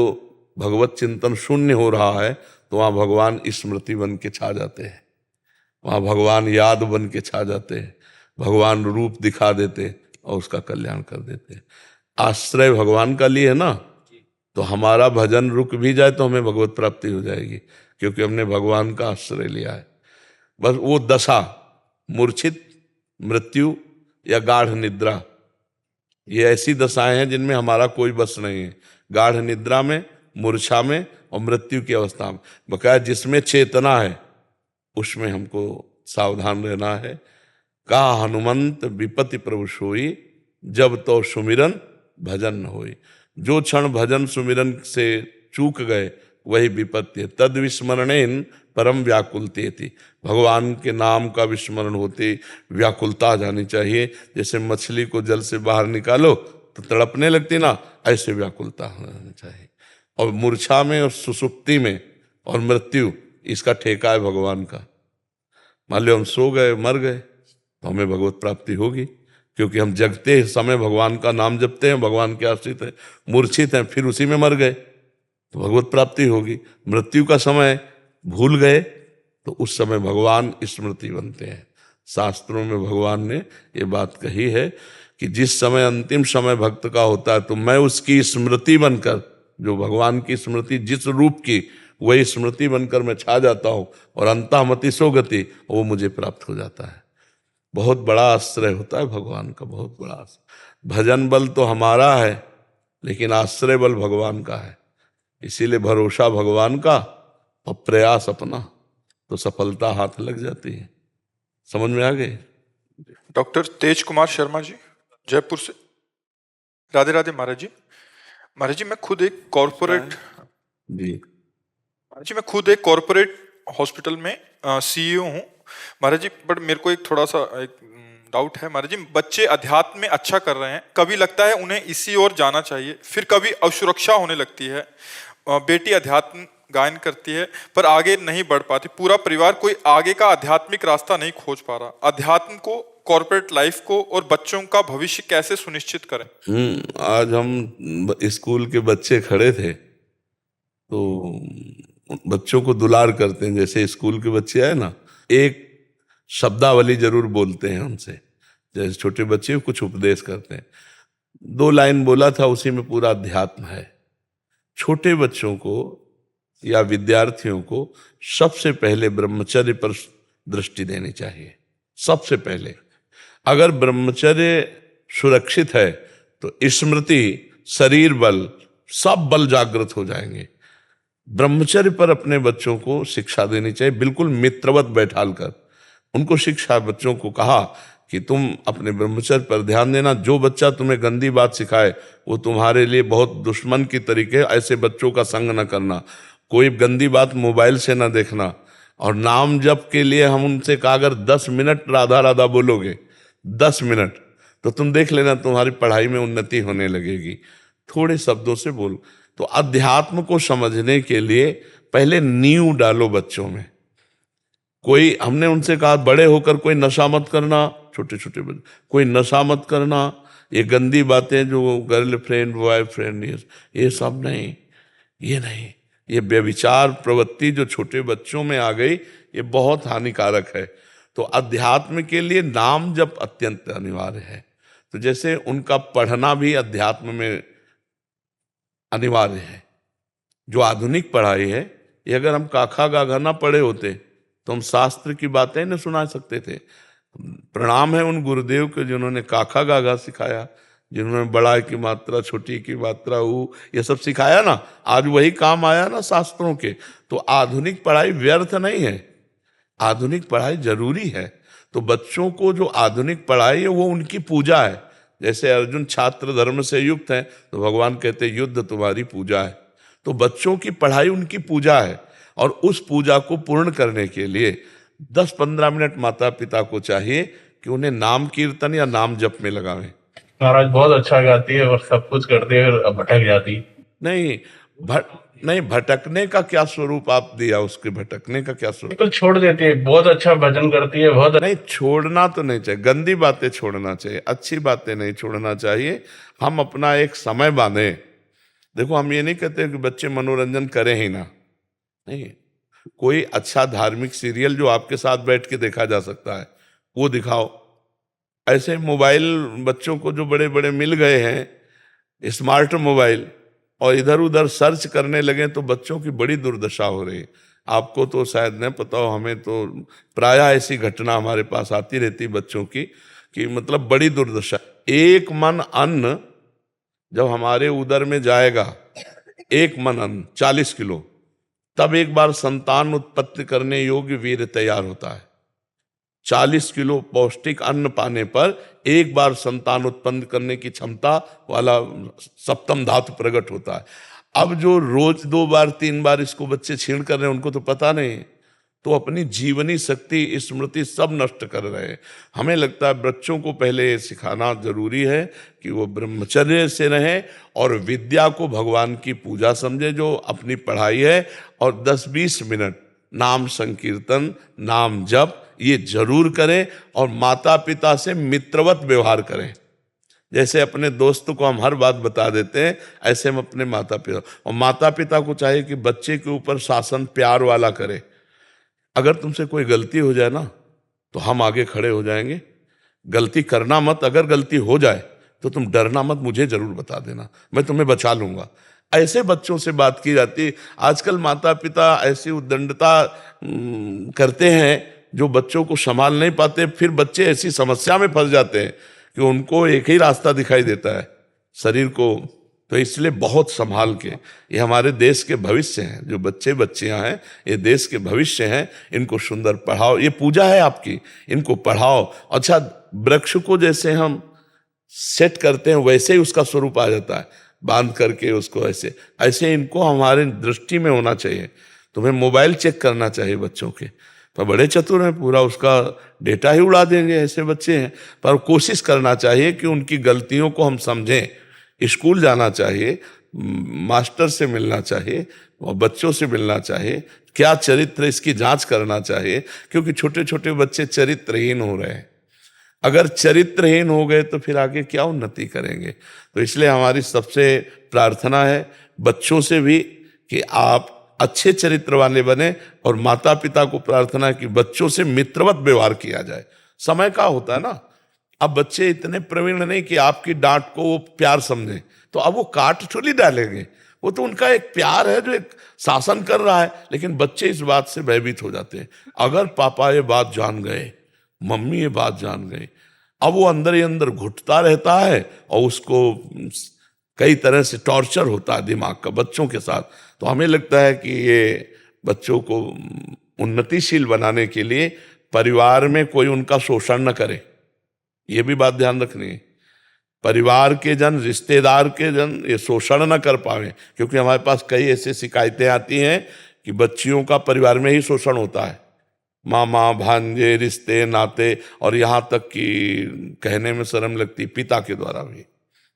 भगवत चिंतन शून्य हो रहा है, तो वहाँ भगवान स्मृति बन के छा जाते हैं, वहाँ भगवान याद बन के छा जाते हैं, भगवान रूप दिखा देते हैं और उसका कल्याण कर देते हैं। आश्रय भगवान का लिए है ना, तो हमारा भजन रुक भी जाए तो हमें भगवत प्राप्ति हो जाएगी, क्योंकि हमने भगवान का आश्रय लिया है। बस वो दशा, मूर्छित, मृत्यु या गाढ़ निद्रा, ये ऐसी दशाएं हैं जिनमें हमारा कोई बस नहीं है। गाढ़ निद्रा में, मूर्छा में और मृत्यु की अवस्था में, बकाया जिसमें चेतना है उसमें हमको सावधान रहना है। कहा हनुमंत विपत्ति प्रभु सोई, जब तो सुमिरन भजन न होई। जो क्षण भजन सुमिरन से चूक गए वही विपत्ति है। तद विस्मरणेन परम व्याकुलते थी। भगवान के नाम का विस्मरण होते व्याकुलता आ जानी चाहिए। जैसे मछली को जल से बाहर निकालो तो तड़पने लगती ना, ऐसे व्याकुलता होनी चाहिए। और मूर्छा में और सुसुप्ति में और मृत्यु, इसका ठेका है भगवान का। मान लो हम सो गए, मर गए, तो हमें भगवत प्राप्ति होगी, क्योंकि हम जगते समय भगवान का नाम जपते हैं, भगवान के आश्रित हैं। मूर्छित हैं, फिर उसी में मर गए तो भगवत प्राप्ति होगी। मृत्यु का समय भूल गए तो उस समय भगवान स्मृति बनते हैं। शास्त्रों में भगवान ने ये बात कही है कि जिस समय अंतिम समय भक्त का होता है, तो मैं उसकी स्मृति बनकर, जो भगवान की स्मृति जिस रूप की, वही स्मृति बनकर मैं छा जाता हूँ, और अंतःमति सो गति, वो मुझे प्राप्त हो जाता है। बहुत बड़ा आश्रय होता है भगवान का, बहुत बड़ा आश्रय। भजन बल तो हमारा है, लेकिन आश्रय बल भगवान का है। इसीलिए भरोसा भगवान का और प्रयास अपना, तो सफलता हाथ लग जाती है। समझ में आ गई? डॉक्टर तेज कुमार शर्मा जी, जयपुर से। राधे राधे महाराज जी। महाराज जी, मैं खुद एक कॉरपोरेट जी। महाराज जी, मैं खुद एक कॉरपोरेट हॉस्पिटल में सीईओ हूँ महाराज जी। बट मेरे को एक थोड़ा सा एक डाउट है महाराज जी। बच्चे अध्यात्म में अच्छा कर रहे हैं, कभी लगता है उन्हें इसी ओर जाना चाहिए, फिर कभी असुरक्षा होने लगती है। बेटी अध्यात्म गायन करती है पर आगे नहीं बढ़ पाती। पूरा परिवार कोई आगे का आध्यात्मिक रास्ता नहीं खोज पा रहा। अध्यात्म को, कॉर्पोरेट लाइफ को और बच्चों का भविष्य कैसे सुनिश्चित करें? आज हम स्कूल के बच्चे खड़े थे, तो बच्चों को दुलार करते हैं। जैसे स्कूल के बच्चे आए ना, एक शब्दावली जरूर बोलते हैं उनसे। जैसे छोटे बच्चे कुछ उपदेश करते हैं, 2 लाइन बोला था, उसी में पूरा अध्यात्म है। छोटे बच्चों को या विद्यार्थियों को सबसे पहले ब्रह्मचर्य पर दृष्टि देनी चाहिए। सबसे पहले अगर ब्रह्मचर्य सुरक्षित है तो स्मृति, शरीर बल, सब बल जागृत हो जाएंगे। ब्रह्मचर्य पर अपने बच्चों को शिक्षा देनी चाहिए, बिल्कुल मित्रवत बैठाल कर उनको शिक्षा। बच्चों को कहा कि तुम अपने ब्रह्मचर्य पर ध्यान देना। जो बच्चा तुम्हें गंदी बात सिखाए वो तुम्हारे लिए बहुत दुश्मन की तरीके, ऐसे बच्चों का संग न करना। कोई गंदी बात मोबाइल से न देखना। और नाम जप के लिए हम उनसे कहा, अगर 10 मिनट राधा राधा बोलोगे, 10 मिनट, तो तुम देख लेना तुम्हारी पढ़ाई में उन्नति होने लगेगी। थोड़े शब्दों से बोल। तो अध्यात्म को समझने के लिए पहले नींव डालो बच्चों में। कोई, हमने उनसे कहा बड़े होकर कोई नशा मत करना, छोटे छोटे बच्चे, कोई नशा मत करना, ये गंदी बातें जो गर्लफ्रेंड बॉयफ्रेंड ये सब नहीं, ये नहीं। ये व्यभिचार प्रवृत्ति जो छोटे बच्चों में आ गई, ये बहुत हानिकारक है। तो अध्यात्म के लिए नाम जप अत्यंत अनिवार्य है। तो जैसे उनका पढ़ना भी अध्यात्म में अनिवार्य है। जो आधुनिक पढ़ाई है, ये अगर हम काखा गाघा ना पढ़े होते तो हम शास्त्र की बातें न सुना सकते थे। प्रणाम है उन गुरुदेव के जिन्होंने काखा गाघा सिखाया, जिन्होंने बड़ा की मात्रा, छोटी की मात्रा, ये सब सिखाया ना। आज वही काम आया ना शास्त्रों के। तो आधुनिक पढ़ाई व्यर्थ नहीं है, आधुनिक पढ़ाई जरूरी है। तो बच्चों को जो आधुनिक पढ़ाई है वो उनकी पूजा है। जैसे अर्जुन छात्र धर्म से युक्त है, तो भगवान कहते युद्ध तुम्हारी पूजा है। तो बच्चों की पढ़ाई उनकी पूजा है, और उस पूजा को पूर्ण करने के लिए 10-15 मिनट माता पिता को चाहिए कि उन्हें नाम कीर्तन या नाम जप में लगावें। महाराज बहुत अच्छा गाती है और सब कुछ करती है, फिर भटक जाती। नहीं, भटकने का क्या स्वरूप आप दिया उसके? भटकने का क्या स्वरूप? बिल्कुल छोड़ देती है, बहुत अच्छा भजन करती है, बहुत नहीं, छोड़ना तो नहीं चाहिए। गंदी बातें छोड़ना चाहिए, अच्छी बातें नहीं छोड़ना चाहिए। हम अपना एक समय बांधे। देखो, हम ये नहीं कहते कि बच्चे मनोरंजन करें ही ना, नहीं। कोई अच्छा धार्मिक सीरियल जो आपके साथ बैठ के देखा जा सकता है वो दिखाओ। ऐसे मोबाइल बच्चों को जो बड़े बड़े मिल गए हैं, स्मार्ट मोबाइल, और इधर उधर सर्च करने लगे तो बच्चों की बड़ी दुर्दशा हो रही है। आपको तो शायद नहीं पता हो, हमें तो प्रायः ऐसी घटना हमारे पास आती रहती बच्चों की, कि मतलब बड़ी दुर्दशा। एक मन अन्न जब हमारे उदर में जाएगा, एक मन अन्न 40 किलो, तब एक बार संतान उत्पत्ति करने योग्य वीर्य तैयार होता है। 40 किलो पौष्टिक अन्न पाने पर एक बार संतान उत्पन्न करने की क्षमता वाला सप्तम धातु प्रकट होता है। अब जो रोज 2 बार 3 बार इसको बच्चे छीण कर रहे हैं, उनको तो पता नहीं, तो अपनी जीवनी शक्ति, स्मृति सब नष्ट कर रहे हैं। हमें लगता है बच्चों को पहले सिखाना जरूरी है कि वो ब्रह्मचर्य से रहें और विद्या को भगवान की पूजा समझे, जो अपनी पढ़ाई है, और 10-20 मिनट नाम संकीर्तन, नाम जप ये जरूर करें। और माता पिता से मित्रवत व्यवहार करें। जैसे अपने दोस्त को हम हर बात बता देते हैं, ऐसे हम अपने माता पिता, और माता पिता को चाहिए कि बच्चे के ऊपर शासन प्यार वाला करे। अगर तुमसे कोई गलती हो जाए ना, तो हम आगे खड़े हो जाएंगे। गलती करना मत, अगर गलती हो जाए तो तुम डरना मत, मुझे जरूर बता देना, मैं तुम्हें बचा लूंगा। ऐसे बच्चों से बात की जाती है। आजकल माता पिता ऐसी उद्दंडता करते हैं जो बच्चों को संभाल नहीं पाते, फिर बच्चे ऐसी समस्या में फंस जाते हैं कि उनको एक ही रास्ता दिखाई देता है शरीर को। तो इसलिए बहुत संभाल के, ये हमारे देश के भविष्य हैं, जो बच्चे बच्चियां हैं ये देश के भविष्य हैं, इनको सुंदर पढ़ाओ, ये पूजा है आपकी, इनको पढ़ाओ। अच्छा, वृक्ष को जैसे हम सेट करते हैं वैसे ही उसका स्वरूप आ जाता है, बांध करके उसको ऐसे ऐसे इनको हमारे दृष्टि में होना चाहिए। तुम्हें मोबाइल चेक करना चाहिए बच्चों के, पर बड़े चतुर हैं, पूरा उसका डेटा ही उड़ा देंगे, ऐसे बच्चे हैं। पर कोशिश करना चाहिए कि उनकी गलतियों को हम समझें। स्कूल जाना चाहिए, मास्टर से मिलना चाहिए और बच्चों से मिलना चाहिए, क्या चरित्र इसकी जांच करना चाहिए, क्योंकि छोटे छोटे बच्चे चरित्रहीन हो रहे हैं। अगर चरित्रहीन हो गए तो फिर आगे क्या उन्नति करेंगे। तो इसलिए हमारी सबसे प्रार्थना है बच्चों से भी कि आप अच्छे चरित्र वाले बने, और माता पिता को प्रार्थना है कि बच्चों से मित्रवत व्यवहार किया जाए। समय का होता है ना, अब बच्चे इतने प्रवीण नहीं कि आपकी डांट को वो प्यार समझें, तो अब वो काट थोड़ी डालेंगे, वो तो उनका एक प्यार है जो एक शासन कर रहा है। लेकिन बच्चे इस बात से भयभीत हो जाते हैं, अगर पापा ये बात जान गए, मम्मी ये बात जान गई, अब वो अंदर ही अंदर घुटता रहता है और उसको कई तरह से टॉर्चर होता है दिमाग का बच्चों के साथ। तो हमें लगता है कि ये बच्चों को उन्नतिशील बनाने के लिए परिवार में कोई उनका शोषण न करे, ये भी बात ध्यान रखनी है। परिवार के जन, रिश्तेदार के जन ये शोषण न कर पाए, क्योंकि हमारे पास कई ऐसी शिकायतें आती हैं कि बच्चियों का परिवार में ही शोषण होता है, मामा भांजे, रिश्ते नाते, और यहाँ तक कि कहने में शर्म लगती पिता के द्वारा भी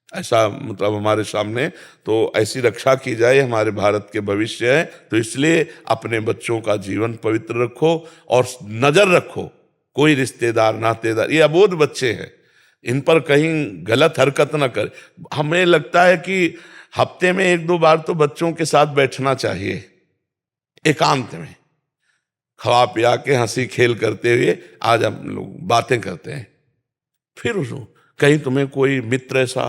ऐसा, मतलब हमारे सामने। तो ऐसी रक्षा की जाए, हमारे भारत के भविष्य है। तो इसलिए अपने बच्चों का जीवन पवित्र रखो और नजर रखो, कोई रिश्तेदार नातेदार, ये अबोध बच्चे हैं, इन पर कहीं गलत हरकत न कर। हमें लगता है कि हफ्ते में 1-2 बार तो बच्चों के साथ बैठना चाहिए, एकांत में खवा पिया के हंसी खेल करते हुए आज हम लोग बातें करते हैं। फिर उसको कहीं तुम्हें कोई मित्र ऐसा,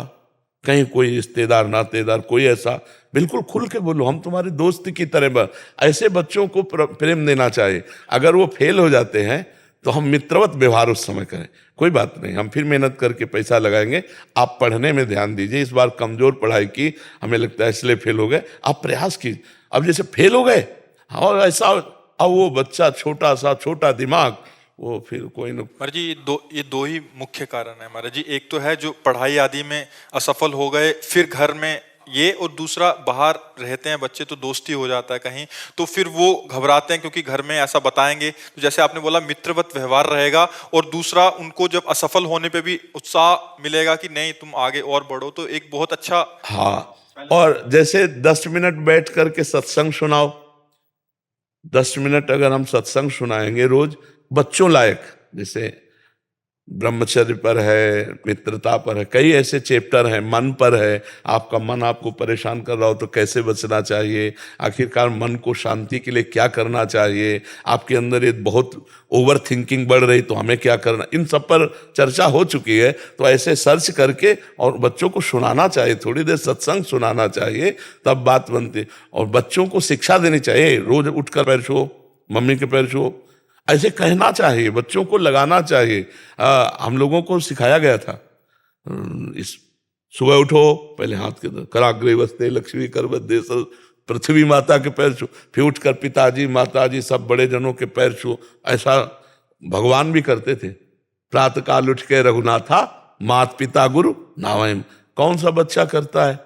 कहीं कोई रिश्तेदार नातेदार कोई ऐसा, बिल्कुल खुल के बोलो, हम तुम्हारे दोस्त की तरह। ऐसे बच्चों को प्रेम देना चाहिए। अगर वो फेल हो जाते हैं तो हम मित्रवत व्यवहार उस समय करें, कोई बात नहीं, हम फिर मेहनत करके पैसा लगाएंगे। आप पढ़ने में ध्यान दीजिए, इस बार कमजोर पढ़ाई की, हमें लगता है इसलिए फेल हो गए, आप प्रयास कीजिए। अब जैसे फेल हो गए और ऐसा, अब वो बच्चा छोटा सा, छोटा दिमाग, वो फिर कोई न। महाराज जी ये दो ही मुख्य कारण है महाराज जी। एक तो है जो पढ़ाई आदि में असफल हो गए, फिर घर में ये, और दूसरा बाहर रहते हैं बच्चे तो दोस्ती हो जाता है कहीं, तो फिर वो घबराते हैं क्योंकि घर में ऐसा बताएंगे, तो जैसे आपने बोला मित्रवत व्यवहार रहेगा, और दूसरा उनको जब असफल होने पे भी उत्साह मिलेगा कि नहीं तुम आगे और बढ़ो, तो एक बहुत अच्छा। हाँ, और जैसे 10 मिनट बैठ करके सत्संग सुनाओ, 10 मिनट अगर हम सत्संग सुनाएंगे रोज बच्चों लायक, जैसे ब्रह्मचर्य पर है, मित्रता पर है, कई ऐसे चैप्टर हैं, मन पर है, आपका मन आपको परेशान कर रहा हो तो कैसे बचना चाहिए, आखिरकार मन को शांति के लिए क्या करना चाहिए, आपके अंदर ये बहुत ओवर थिंकिंग बढ़ रही तो हमें क्या करना, इन सब पर चर्चा हो चुकी है। तो ऐसे सर्च करके और बच्चों को सुनाना चाहिए, थोड़ी देर सत्संग सुनाना चाहिए, तब बात बनती। और बच्चों को शिक्षा देनी चाहिए, रोज उठकर पैर छुओ, मम्मी के पैर छुओ, ऐसे कहना चाहिए, बच्चों को लगाना चाहिए। हम लोगों को सिखाया गया था, इस सुबह उठो, पहले हाथ के कराग्रे वस्ते लक्ष्मी कर बदे पृथ्वी माता के पैर छू, फिर उठकर पिताजी माताजी सब बड़े जनों के पैर छू। ऐसा भगवान भी करते थे। प्रातः काल उठ के रघुनाथा मात पिता गुरु नावयम। कौन सा बच्चा करता है,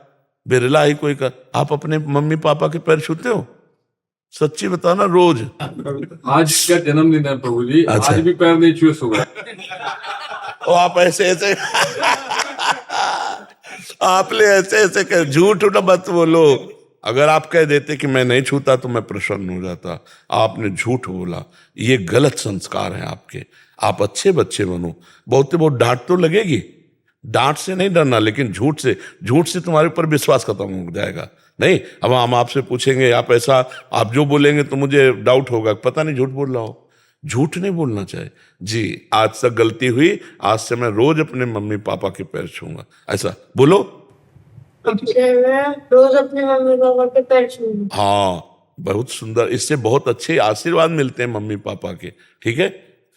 बिरला ही कोई कर। आप अपने मम्मी पापा के पैर छूते हो? सच्ची बताना रोज। आज क्या जन्मदिन है प्रभु जी, अच्छा। आज भी पैर नहीं छुए सुबह। तो आप ऐसे ऐसे आपने ऐसे ऐसे कह, झूठ ना मत बोलो। अगर आप कह देते कि मैं नहीं छूता तो मैं प्रसन्न हो जाता, आपने झूठ बोला, ये गलत संस्कार हैं आपके। आप अच्छे बच्चे बनो। बहुत डांट तो लगेगी, डांट से नहीं डरना, लेकिन झूठ से तुम्हारे ऊपर विश्वास खत्म हो जाएगा। नहीं, अब हम आपसे पूछेंगे, आप ऐसा, आप जो बोलेंगे तो मुझे डाउट होगा, पता नहीं झूठ बोल रहा हो। झूठ नहीं बोलना चाहिए जी। आज तक गलती हुई, आज से मैं रोज अपने मम्मी पापा के पैर छूंगा, ऐसा बोलो। रोज अपने मम्मी पापा के पैर छूंगा। हाँ, बहुत सुंदर, इससे बहुत अच्छे आशीर्वाद मिलते हैं मम्मी पापा के। ठीक है।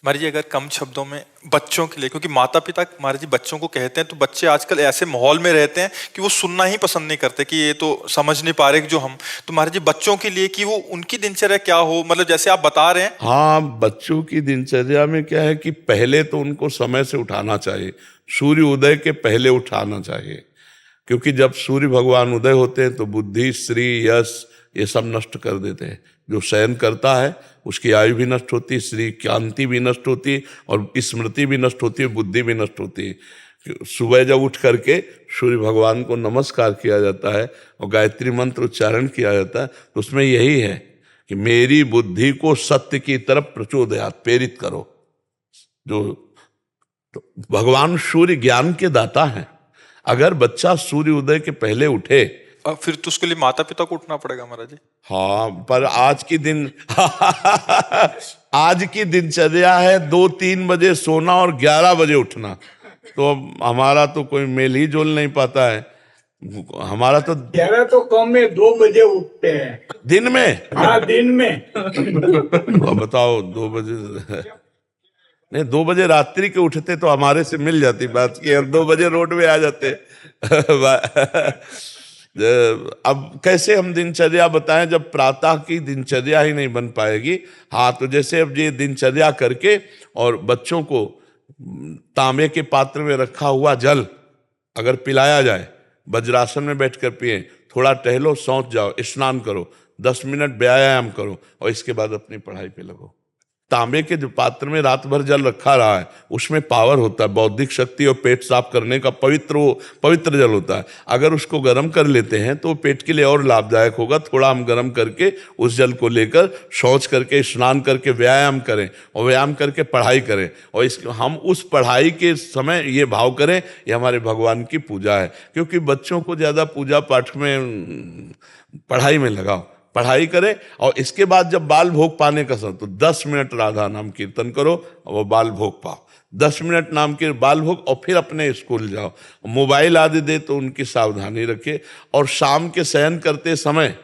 महाराज जी अगर कम शब्दों में बच्चों के लिए, क्योंकि माता पिता महाराज जी बच्चों को कहते हैं तो बच्चे आजकल ऐसे माहौल में रहते हैं कि वो सुनना ही पसंद नहीं करते कि ये तो समझ नहीं पा रहे कि जो हम, तो महाराज जी बच्चों के लिए कि वो उनकी दिनचर्या क्या हो, मतलब जैसे आप बता रहे हैं। हाँ, बच्चों की दिनचर्या में क्या है कि पहले तो उनको समय से उठाना चाहिए, सूर्य उदय के पहले उठाना चाहिए, क्योंकि जब सूर्य भगवान उदय होते हैं तो बुद्धि, श्री, यश ये सब नष्ट कर देते हैं। जो शयन करता है उसकी आयु भी नष्ट होती है, श्री कांति भी नष्ट होती है और स्मृति भी नष्ट होती है, बुद्धि भी नष्ट होती है। सुबह जब उठ करके सूर्य भगवान को नमस्कार किया जाता है और गायत्री मंत्र उच्चारण किया जाता है तो उसमें यही है कि मेरी बुद्धि को सत्य की तरफ प्रचोदयात, प्रेरित करो। जो तो भगवान सूर्य ज्ञान के दाता हैं। अगर बच्चा सूर्य उदय के पहले उठे, फिर तो उसके लिए माता पिता को उठना पड़ेगा महाराज जी। हाँ, पर आज की दिन आज की दिनचर्या है 2-3 बजे सोना और 11 बजे उठना, तो हमारा तो कोई मेल ही जोल नहीं पाता है। हमारा तो 11 तो कम में 2 बजे उठते हैं। दिन में, हाँ, दिन में। अब बताओ 2 बजे नहीं, 2 बजे रात्रि के उठते तो हमारे से मिल जाती बात की, अब 2 बजे रोड में आ जाते। अब कैसे हम दिनचर्या बताएं जब प्रातः की दिनचर्या ही नहीं बन पाएगी। हाँ, तो जैसे अब ये दिनचर्या करके और बच्चों को तांबे के पात्र में रखा हुआ जल अगर पिलाया जाए, वज्रासन में बैठकर पिए, थोड़ा टहलो, सौंच जाओ, स्नान करो, 10 मिनट व्यायाम करो और इसके बाद अपनी पढ़ाई पे लगो। तांबे के जो पात्र में रात भर जल रखा रहा है उसमें पावर होता है, बौद्धिक शक्ति और पेट साफ करने का पवित्र जल होता है। अगर उसको गर्म कर लेते हैं तो पेट के लिए और लाभदायक होगा। थोड़ा हम गर्म करके उस जल को लेकर शौच करके, स्नान करके व्यायाम करें और व्यायाम करके पढ़ाई करें, और हम उस पढ़ाई के समय ये भाव करें ये हमारे भगवान की पूजा है। क्योंकि बच्चों को ज़्यादा पूजा पाठ में, पढ़ाई में लगाओ, पढ़ाई करें। और इसके बाद जब बाल भोग पाने का समय तो 10 मिनट राधा नाम कीर्तन करो और वो बाल भोग पाओ। 10 मिनट नाम के बाल भोग और फिर अपने स्कूल जाओ। मोबाइल आदि दे तो उनकी सावधानी रखे। और शाम के शयन करते समय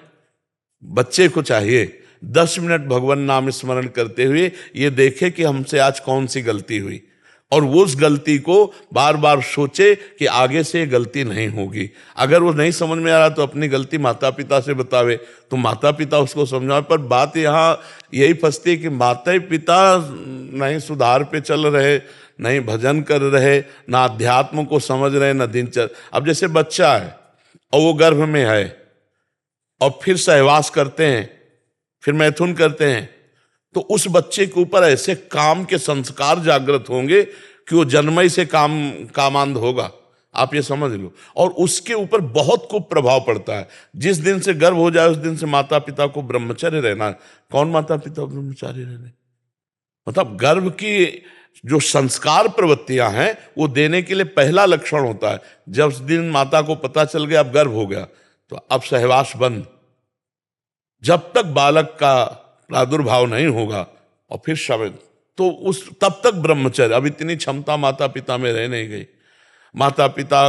बच्चे को चाहिए 10 मिनट भगवान नाम स्मरण करते हुए ये देखे कि हमसे आज कौन सी गलती हुई, और वो उस गलती को बार बार सोचे कि आगे से गलती नहीं होगी। अगर वो नहीं समझ में आ रहा तो अपनी गलती माता पिता से बतावे, तो माता पिता उसको समझावे। पर बात यहाँ यही फंसती है कि माता पिता नहीं सुधार पे चल रहे, नहीं भजन कर रहे, ना अध्यात्म को समझ रहे, ना दिनचर्या। अब जैसे बच्चा है और वो गर्भ में है और फिर सहवास करते हैं, फिर मैथुन करते हैं, तो उस बच्चे के ऊपर ऐसे काम के संस्कार जागृत होंगे कि वो जन्मई से कामांध होगा, आप ये समझ लो। और उसके ऊपर बहुत खूब प्रभाव पड़ता है। जिस दिन से गर्भ हो जाए उस दिन से माता पिता को ब्रह्मचर्य रहना है। कौन माता पिता ब्रह्मचारी रहने, मतलब गर्भ की जो संस्कार प्रवृत्तियां हैं वो देने के लिए पहला लक्षण होता है। जब उस दिन माता को पता चल गया अब गर्भ हो गया तो अब सहवास बंद, जब तक बालक का प्रादुर्भाव नहीं होगा और फिर शब्द, तो उस तब तक ब्रह्मचर्य। अब इतनी क्षमता माता पिता में रह नहीं गई। माता पिता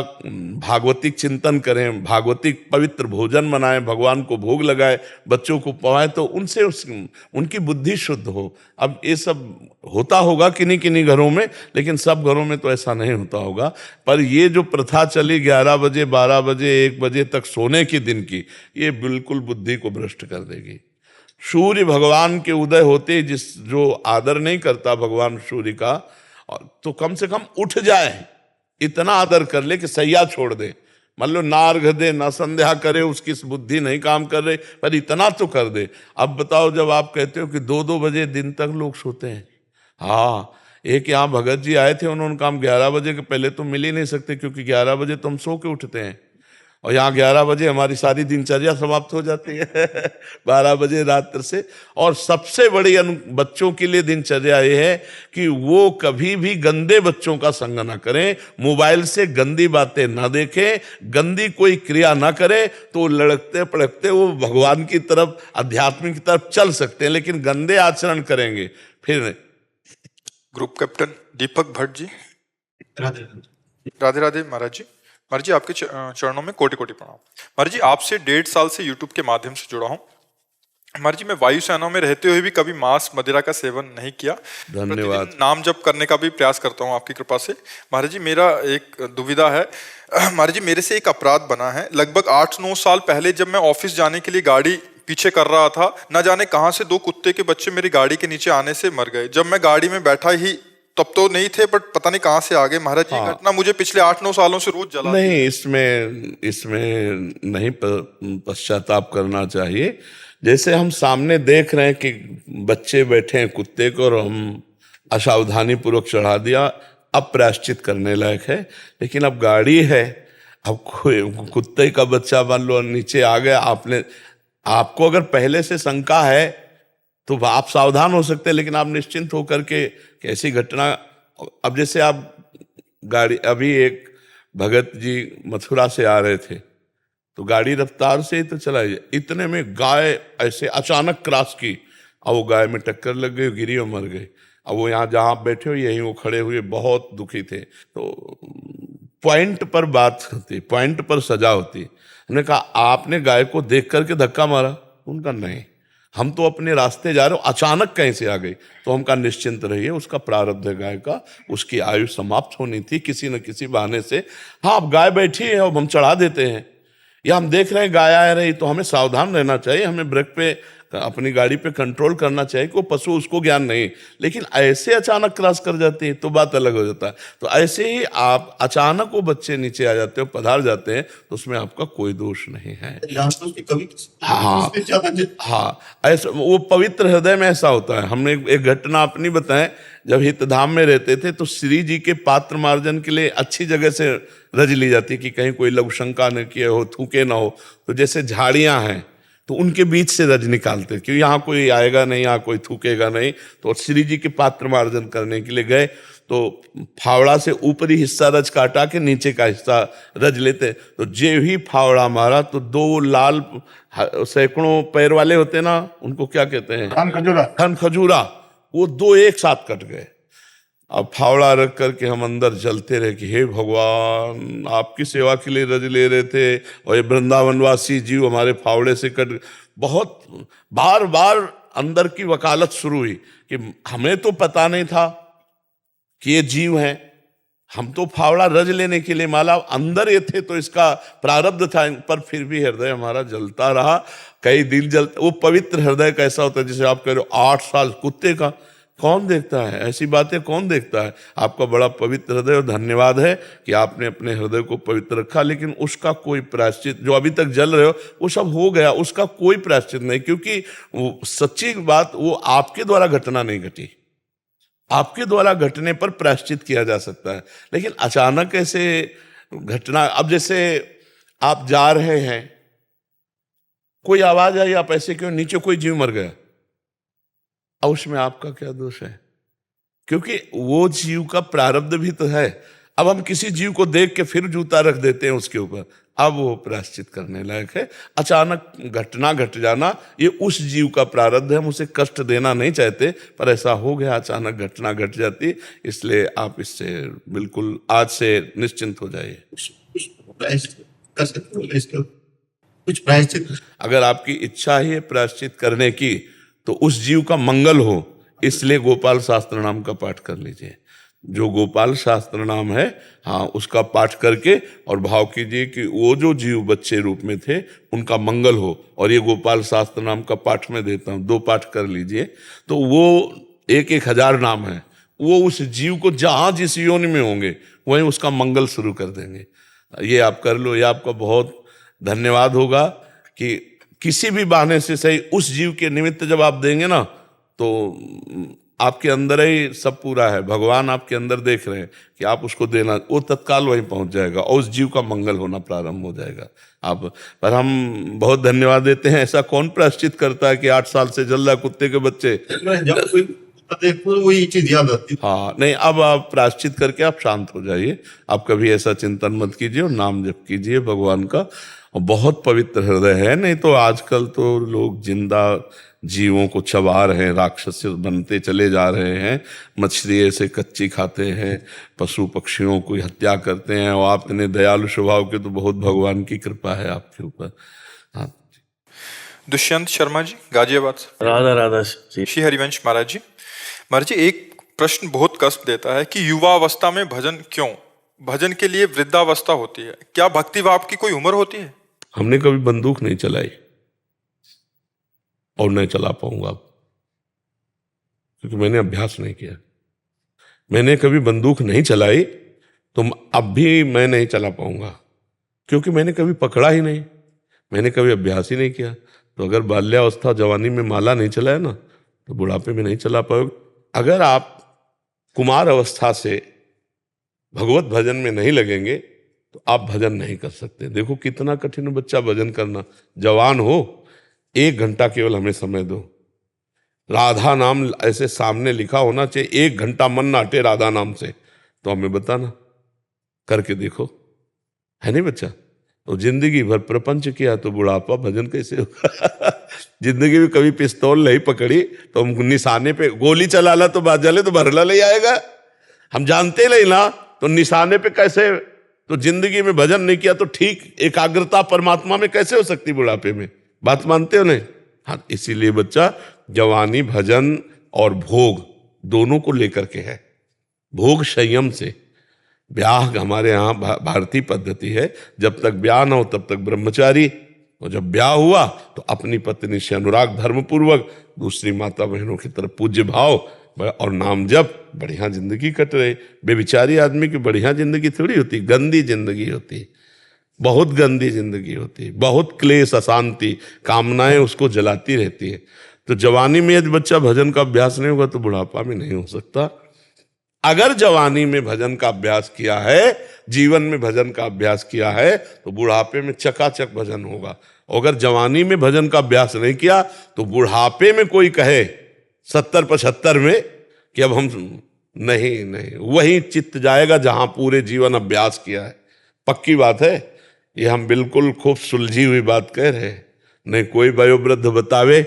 भागवतिक चिंतन करें, भागवतिक पवित्र भोजन बनाएं, भगवान को भोग लगाए, बच्चों को पढ़ाएं, तो उनसे उनकी बुद्धि शुद्ध हो। अब ये सब होता होगा किन्हीं घरों में, लेकिन सब घरों में तो ऐसा नहीं होता होगा। पर ये जो प्रथा चली 11 बजे, 12 बजे, 1 बजे तक सोने की दिन की, ये बिल्कुल बुद्धि को भ्रष्ट कर देगी। सूर्य भगवान के उदय होते जो आदर नहीं करता भगवान सूर्य का, तो कम से कम उठ जाए, इतना आदर कर ले कि सैया छोड़ दे। मान लो ना अर्घ दे ना संध्या करे, उसकी बुद्धि नहीं काम कर रही, पर इतना तो कर दे। अब बताओ जब आप कहते हो कि 2-2 बजे दिन तक लोग सोते हैं। हाँ, एक यहाँ भगत जी आए थे, उन्होंने कहा 11 बजे के पहले तो मिल ही नहीं सकते, क्योंकि 11 बजे तो हम सो के उठते हैं और यहाँ 11 बजे हमारी सारी दिनचर्या समाप्त हो जाती है 12 बजे रात्र से। और सबसे बड़ी बच्चों के लिए दिनचर्या ये है कि वो कभी भी गंदे बच्चों का संग ना करें, मोबाइल से गंदी बातें ना देखें, गंदी कोई क्रिया ना करें, तो लड़कते पड़कते वो भगवान की तरफ, अध्यात्म की तरफ चल सकते हैं। लेकिन गंदे आचरण करेंगे फिर। ग्रुप कैप्टन दीपक भट्ट जी। राधे राधे महाराज जी। महाराज जी आपके चरणों में कोटि कोटि प्रणाम। महाराज जी आपसे 1.5 साल से यूट्यूब के माध्यम से जुड़ा हूँ। महाराज जी, मैं वायुसेना में रहते हुए भी कभी मांस मदिरा का सेवन नहीं किया। धन्यवाद। प्रतिदिन नाम जप करने का भी प्रयास करता हूँ आपकी कृपा से। महाराज जी, मेरा एक दुविधा है। महाराज जी, मेरे से एक अपराध बना है। लगभग 8-9 साल पहले जब मैं ऑफिस जाने के लिए गाड़ी पीछे कर रहा था, न जाने कहां से 2 कुत्ते के बच्चे मेरी गाड़ी के नीचे आने से मर गए। जब मैं गाड़ी में बैठा ही तब तो नहीं थे, बट पता नहीं कहां से आ गए। महाराज जी, हाँ। घटना मुझे पिछले 8-9 सालों से रोज जला। नहीं, इसमें नहीं पश्चाताप करना चाहिए। जैसे हम सामने देख रहे हैं कि बच्चे बैठे हैं कुत्ते को और हम असावधानी पूर्वक चढ़ा दिया, अब प्रायश्चित करने लायक है। लेकिन अब गाड़ी है, अब कोई कुत्ते का बच्चा मान लो नीचे आ गया, आपको अगर पहले से शंका है तो आप सावधान हो सकते हैं, लेकिन आप निश्चिंत होकर के कैसी घटना। अब जैसे आप गाड़ी, अभी एक भगत जी मथुरा से आ रहे थे तो गाड़ी रफ्तार से ही तो चला गया, इतने में गाय ऐसे अचानक क्रॉस की और वो गाय में टक्कर लग गई, गिरी और मर गई। अब वो यहाँ जहाँ आप बैठे हो यहीं वो खड़े हुए बहुत दुखी थे। तो पॉइंट पर बात होती, पॉइंट पर सजा होती। उन्होंने कहा आपने गाय को देख करके धक्का मारा? उनका नहीं, हम तो अपने रास्ते जा रहे हो, अचानक कहीं से आ गई। तो हम कहा निश्चिंत रहिए, उसका प्रारब्ध है गाय का, उसकी आयु समाप्त होनी थी किसी न किसी बहाने से। हाँ, अब गाय बैठी है और हम चढ़ा देते हैं, या हम देख रहे हैं गाय आ रही, तो हमें सावधान रहना चाहिए, हमें ब्रेक पे अपनी गाड़ी पे कंट्रोल करना चाहिए कि वो पशु, उसको ज्ञान नहीं। लेकिन ऐसे अचानक क्रॉस कर जाती है तो बात अलग हो जाता है। तो ऐसे ही आप अचानक वो बच्चे नीचे आ जाते हो, पधार जाते हैं, तो उसमें आपका कोई दोष नहीं है। हाँ हाँ, ऐसा वो पवित्र हृदय में ऐसा होता है। हमने एक घटना अपनी बताएं, जब हितधाम में रहते थे तो श्री जी के पात्र मार्जन के लिए अच्छी जगह से रज ली जाती कि कहीं कोई लघु शंका न किए हो, थूके ना हो। तो जैसे झाड़ियां हैं तो उनके बीच से रज निकालते, क्योंकि यहाँ कोई आएगा नहीं, यहाँ कोई थूकेगा नहीं। तो श्री जी के पात्र मार्जन करने के लिए गए तो फावड़ा से ऊपरी हिस्सा रज काटा के नीचे का हिस्सा रज लेते। तो जे ही फावड़ा मारा तो 2 लाल सैकड़ों पैर वाले होते ना, उनको क्या कहते हैं, खन खजूरा, वो 2 एक साथ कट गए। अब फावड़ा रख करके हम अंदर जलते रहे कि हे भगवान, आपकी सेवा के लिए रज ले रहे थे और ये वृंदावनवासी जीव हमारे फावड़े से कट। बहुत बार बार अंदर की वकालत शुरू हुई कि हमें तो पता नहीं था कि ये जीव हैं, हम तो फावड़ा रज लेने के लिए माला अंदर ये थे तो इसका प्रारब्ध था, पर फिर भी हृदय हमारा जलता रहा। कई दिल जलता, वो पवित्र हृदय कैसा होता है, जैसे आप कह रहे हो 8 साल कुत्ते का कौन देखता है, ऐसी बातें कौन देखता है। आपका बड़ा पवित्र हृदय और धन्यवाद है कि आपने अपने हृदय को पवित्र रखा। लेकिन उसका कोई प्रायश्चित, जो अभी तक जल रहे हो वो सब हो गया, उसका कोई प्रायश्चित नहीं, क्योंकि वो सच्ची बात, वो आपके द्वारा घटना नहीं घटी। आपके द्वारा घटने पर प्रायश्चित किया जा सकता है, लेकिन अचानक ऐसे घटना, अब जैसे आप जा रहे हैं, कोई आवाज आई, आप ऐसे क्यों, नीचे कोई जीव मर गया, अब उसमें आपका क्या दोष है? क्योंकि वो जीव का प्रारब्ध भी तो है। अब हम किसी जीव को देख के फिर जूता रख देते हैं उसके ऊपर, अब वो प्रायश्चित करने लायक है। अचानक घटना घट जाना ये उस जीव का प्रारब्ध है, हम उसे कष्ट देना नहीं चाहते, पर ऐसा हो गया, अचानक घटना घट जाती, इसलिए आप इससे बिल्कुल आज से निश्चिंत हो जाइए। कुछ प्रायश्चित, अगर आपकी इच्छा ही है प्रायश्चित करने की तो उस जीव का मंगल हो, इसलिए गोपाल शास्त्र नाम का पाठ कर लीजिए। जो गोपाल शास्त्र नाम है, हाँ, उसका पाठ करके और भाव कीजिए कि वो जो जीव बच्चे रूप में थे उनका मंगल हो। और ये गोपाल शास्त्र नाम का पाठ मैं देता हूँ, 2 पाठ कर लीजिए, तो वो 1,000 नाम है, वो उस जीव को जहाँ जिस योनि में होंगे वहीं उसका मंगल शुरू कर देंगे। ये आप कर लो, ये आपका बहुत धन्यवाद होगा कि किसी भी बहाने से सही उस जीव के निमित्त जब आप देंगे ना, तो आपके अंदर ही सब पूरा है। भगवान आपके अंदर देख रहे हैं कि आप उसको देना, वो तत्काल वहीं पहुंच जाएगा और उस जीव का मंगल होना प्रारंभ हो जाएगा। आप पर हम बहुत धन्यवाद देते हैं। ऐसा कौन प्रायश्चित करता है कि 8 साल से जल रहा कुत्ते के बच्चे, जब कोई देखो वही चीज याद आती। हाँ, नहीं, अब आप प्रायश्चित करके आप शांत हो जाइए। आप कभी ऐसा चिंतन मत कीजिए और नाम जप कीजिए भगवान का। और बहुत पवित्र हृदय है, नहीं तो आजकल तो लोग जिंदा जीवों को चबा रहे हैं, राक्षस बनते चले जा रहे हैं, मछली ऐसे कच्ची खाते हैं, पशु पक्षियों को हत्या करते हैं। और आप इतने दयालु स्वभाव के, तो बहुत भगवान की कृपा है आपके ऊपर। हाँ, दुष्यंत शर्मा जी, गाजियाबाद से। राधा राधा जी। श्री हरिवंश महाराज जी, एक प्रश्न बहुत कष्ट देता है कि युवावस्था में भजन क्यों? भजन के लिए वृद्धावस्था होती है, क्या भक्ति भाव की कोई उम्र होती है? हमने कभी बंदूक नहीं चलाई और नहीं चला पाऊंगा अब, क्योंकि मैंने अभ्यास नहीं किया। मैंने कभी बंदूक नहीं चलाई तो अब भी मैं नहीं चला पाऊंगा, क्योंकि मैंने कभी पकड़ा ही नहीं, मैंने कभी अभ्यास ही नहीं किया। तो अगर बाल्यावस्था जवानी में माला नहीं चलाया ना, तो बुढ़ापे में नहीं चला पाओगे। अगर आप कुमार अवस्था से भगवत भजन में नहीं लगेंगे तो आप भजन नहीं कर सकते। देखो कितना कठिन है बच्चा भजन करना। जवान हो, 1 घंटा केवल हमें समय दो। राधा नाम ऐसे सामने लिखा होना चाहिए, 1 घंटा मन ना हटे राधा नाम से, तो हमें बताना, करके देखो, है नहीं बच्चा? तो जिंदगी भर प्रपंच किया तो बुढ़ापा भजन कैसे होगा? जिंदगी में कभी पिस्तौल नहीं पकड़ी तो हम निशाने पे गोली चला ला तो बात जले तो भरला ले आएगा। हम जानते नहीं ना, तो निशाने पे कैसे? तो जिंदगी में भजन नहीं किया तो ठीक एकाग्रता परमात्मा में कैसे हो सकती बुढ़ापे में? बात मानते हो नहीं? हाँ, इसीलिए बच्चा जवानी भजन और भोग दोनों को लेकर के है। भोग संयम से। ब्याह हमारे यहाँ भारतीय पद्धति है, जब तक ब्याह ना हो तब तक ब्रह्मचारी, और जब ब्याह हुआ तो अपनी पत्नी से अनुराग धर्म पूर्वक, दूसरी माता बहनों की तरफ पूज्य भाव और नाम जप, बढ़िया जिंदगी कट रहे। बेविचारी आदमी की बढ़िया जिंदगी थोड़ी होती, गंदी जिंदगी होती, बहुत गंदी जिंदगी होती, बहुत क्लेश अशांति, कामनाएं उसको जलाती रहती है। तो जवानी में यदि बच्चा भजन का अभ्यास नहीं होगा तो बुढ़ापा में नहीं हो सकता। अगर जवानी में भजन का अभ्यास किया है, जीवन में भजन का अभ्यास किया है, तो बुढ़ापे में चकाचक भजन होगा। अगर जवानी में भजन का अभ्यास नहीं किया तो बुढ़ापे में कोई कहे 70-75 में कि अब हम नहीं, वही चित्त जाएगा जहां पूरे जीवन अभ्यास किया है। पक्की बात है, ये हम बिल्कुल खूब सुलझी हुई बात कह रहे हैं। नहीं कोई वयोवृद्ध बतावे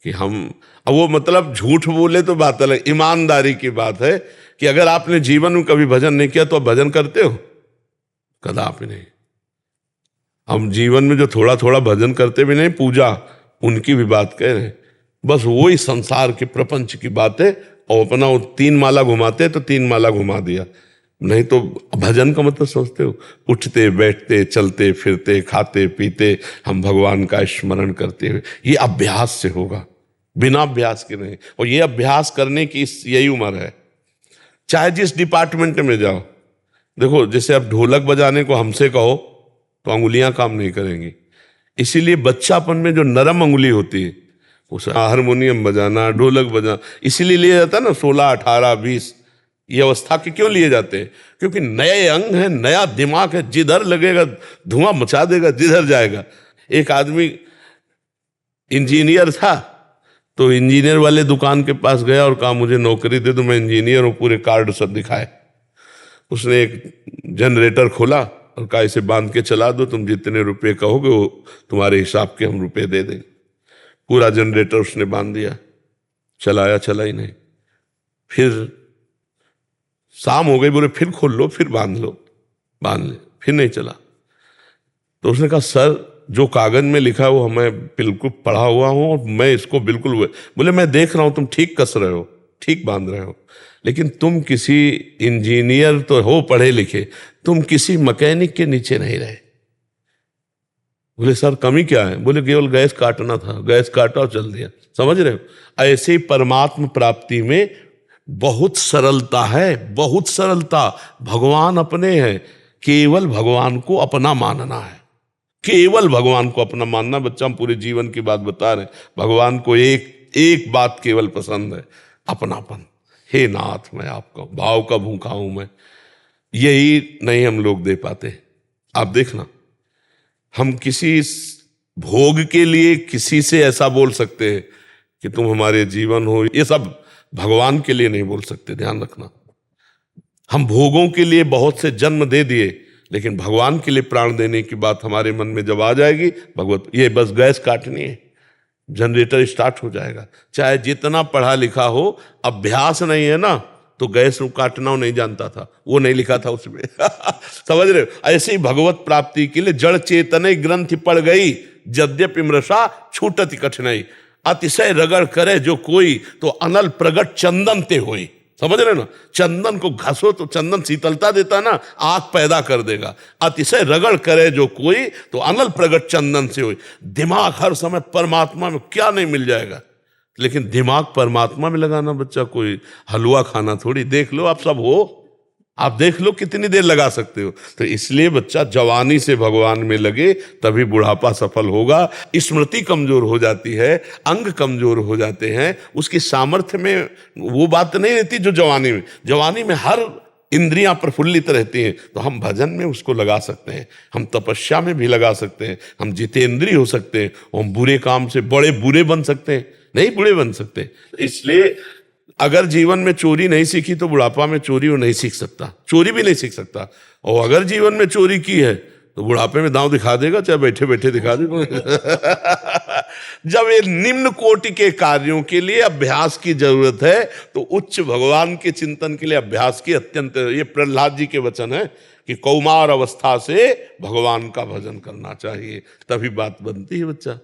कि हम, अब वो मतलब झूठ बोले तो बात अलग, ईमानदारी की बात है कि अगर आपने जीवन में कभी भजन नहीं किया तो आप भजन करते हो? कदापि नहीं। हम जीवन में जो थोड़ा थोड़ा भजन करते भी नहीं, पूजा उनकी भी बात कह रहे हैं। बस वही संसार के प्रपंच की बात है, और अपना वो 3 माला घुमाते तो 3 माला घुमा दिया। नहीं तो भजन का मतलब सोचते हो, उठते बैठते चलते फिरते खाते पीते हम भगवान का स्मरण करते हुए, ये अभ्यास से होगा, बिना अभ्यास के नहीं। और ये अभ्यास करने की यही उम्र है, चाहे जिस डिपार्टमेंट में जाओ। देखो जैसे अब ढोलक बजाने को हमसे कहो तो अंगुलियां काम नहीं करेंगी, इसीलिए बच्चापन में जो नरम अंगुली होती है उसे हारमोनियम बजाना, ढोलक बजाना इसीलिए लिया जाता है ना। 16, 18, 20 ये अवस्था के क्यों लिए जाते हैं? क्योंकि नए अंग है, नया दिमाग है, जिधर लगेगा धुआं मचा देगा, जिधर जाएगा। एक आदमी इंजीनियर था, तो इंजीनियर वाले दुकान के पास गया और कहा मुझे नौकरी दे दो, मैं इंजीनियर हूं, पूरे कार्ड सब दिखाए। उसने एक जनरेटर खोला और कहा इसे बांध के चला दो, तुम जितने रुपए कहोगे वो तुम्हारे हिसाब के हम रुपए दे देंगे। पूरा जनरेटर उसने बांध दिया, चलाया, चला ही नहीं। फिर शाम हो गई, बोले फिर खोल लो, फिर बांध लो, बांध ले, फिर नहीं चला। तो उसने कहा सर जो कागज में लिखा है वो हमें बिल्कुल पढ़ा हुआ हूं और मैं इसको बिल्कुल, बोले मैं देख रहा हूं तुम ठीक कस रहे हो, ठीक बांध रहे हो, लेकिन तुम किसी इंजीनियर तो हो पढ़े लिखे, तुम किसी मैकेनिक के नीचे नहीं रहे। बोले सर कमी क्या है? बोले केवल गैस काटना था, गैस काटा और चल दिया। समझ रहे हो? ऐसे परमात्म प्राप्ति में बहुत सरलता है, बहुत सरलता। भगवान अपने हैं, केवल भगवान को अपना मानना है, केवल भगवान को अपना मानना। बच्चा हम पूरे जीवन की बात बता रहे हैं, भगवान को एक बात केवल पसंद है, अपनापन। हे नाथ मैं आपका भाव का भूखा हूं मैं, यही नहीं हम लोग दे पाते। आप देखना, हम किसी भोग के लिए किसी से ऐसा बोल सकते हैं कि तुम हमारे जीवन हो, ये सब भगवान के लिए नहीं बोल सकते, ध्यान रखना। हम भोगों के लिए बहुत से जन्म दे दिए, लेकिन भगवान के लिए प्राण देने की बात हमारे मन में जब आ जाएगी, भगवत ये बस गैस काटनी है, जनरेटर स्टार्ट हो जाएगा। चाहे जितना पढ़ा लिखा हो, अभ्यास नहीं है ना, तो गैस काटना वो नहीं जानता था, वो नहीं लिखा था उसमें। समझ रहे हो? ऐसे ही भगवत प्राप्ति के लिए जड़ चेतन ग्रंथि पड़ गई यद्यपि मृषा छूटति कठिनाई, अतिशय रगड़ करे जो कोई तो अनल प्रगट चंदन ते होई। समझ रहे ना, चंदन को घसो तो चंदन शीतलता देता ना, आग पैदा कर देगा। अतिशय रगड़ करे जो कोई तो अनल प्रगट चंदन से होई। दिमाग हर समय परमात्मा में क्या नहीं मिल जाएगा, लेकिन दिमाग परमात्मा में लगाना बच्चा कोई हलवा खाना थोड़ी। देख लो आप सब हो, आप देख लो कितनी देर लगा सकते हो। तो इसलिए बच्चा जवानी से भगवान में लगे, तभी बुढ़ापा सफल होगा। स्मृति कमजोर हो जाती है, अंग कमजोर हो जाते हैं, उसकी सामर्थ्य में वो बात नहीं रहती जो जवानी में। जवानी में हर इंद्रियां प्रफुल्लित रहती हैं, तो हम भजन में उसको लगा सकते हैं, हम तपस्या में भी लगा सकते हैं, हम जितेंद्रिय हो सकते हैं, हम बुरे काम से बड़े बुरे बन सकते हैं, नहीं बुरे बन सकते। इसलिए अगर जीवन में चोरी नहीं सीखी तो बुढ़ापा में चोरी वो नहीं सीख सकता, चोरी भी नहीं सीख सकता। और अगर जीवन में चोरी की है तो बुढ़ापे में दांव दिखा देगा, चाहे बैठे बैठे दिखा देगा। जब ये निम्न कोटि के कार्यों के लिए अभ्यास की जरूरत है, तो उच्च भगवान के चिंतन के लिए अभ्यास की अत्यंत, ये प्रहलाद जी के वचन है कि कौमार अवस्था से भगवान का भजन करना चाहिए, तभी बात बनती है बच्चा।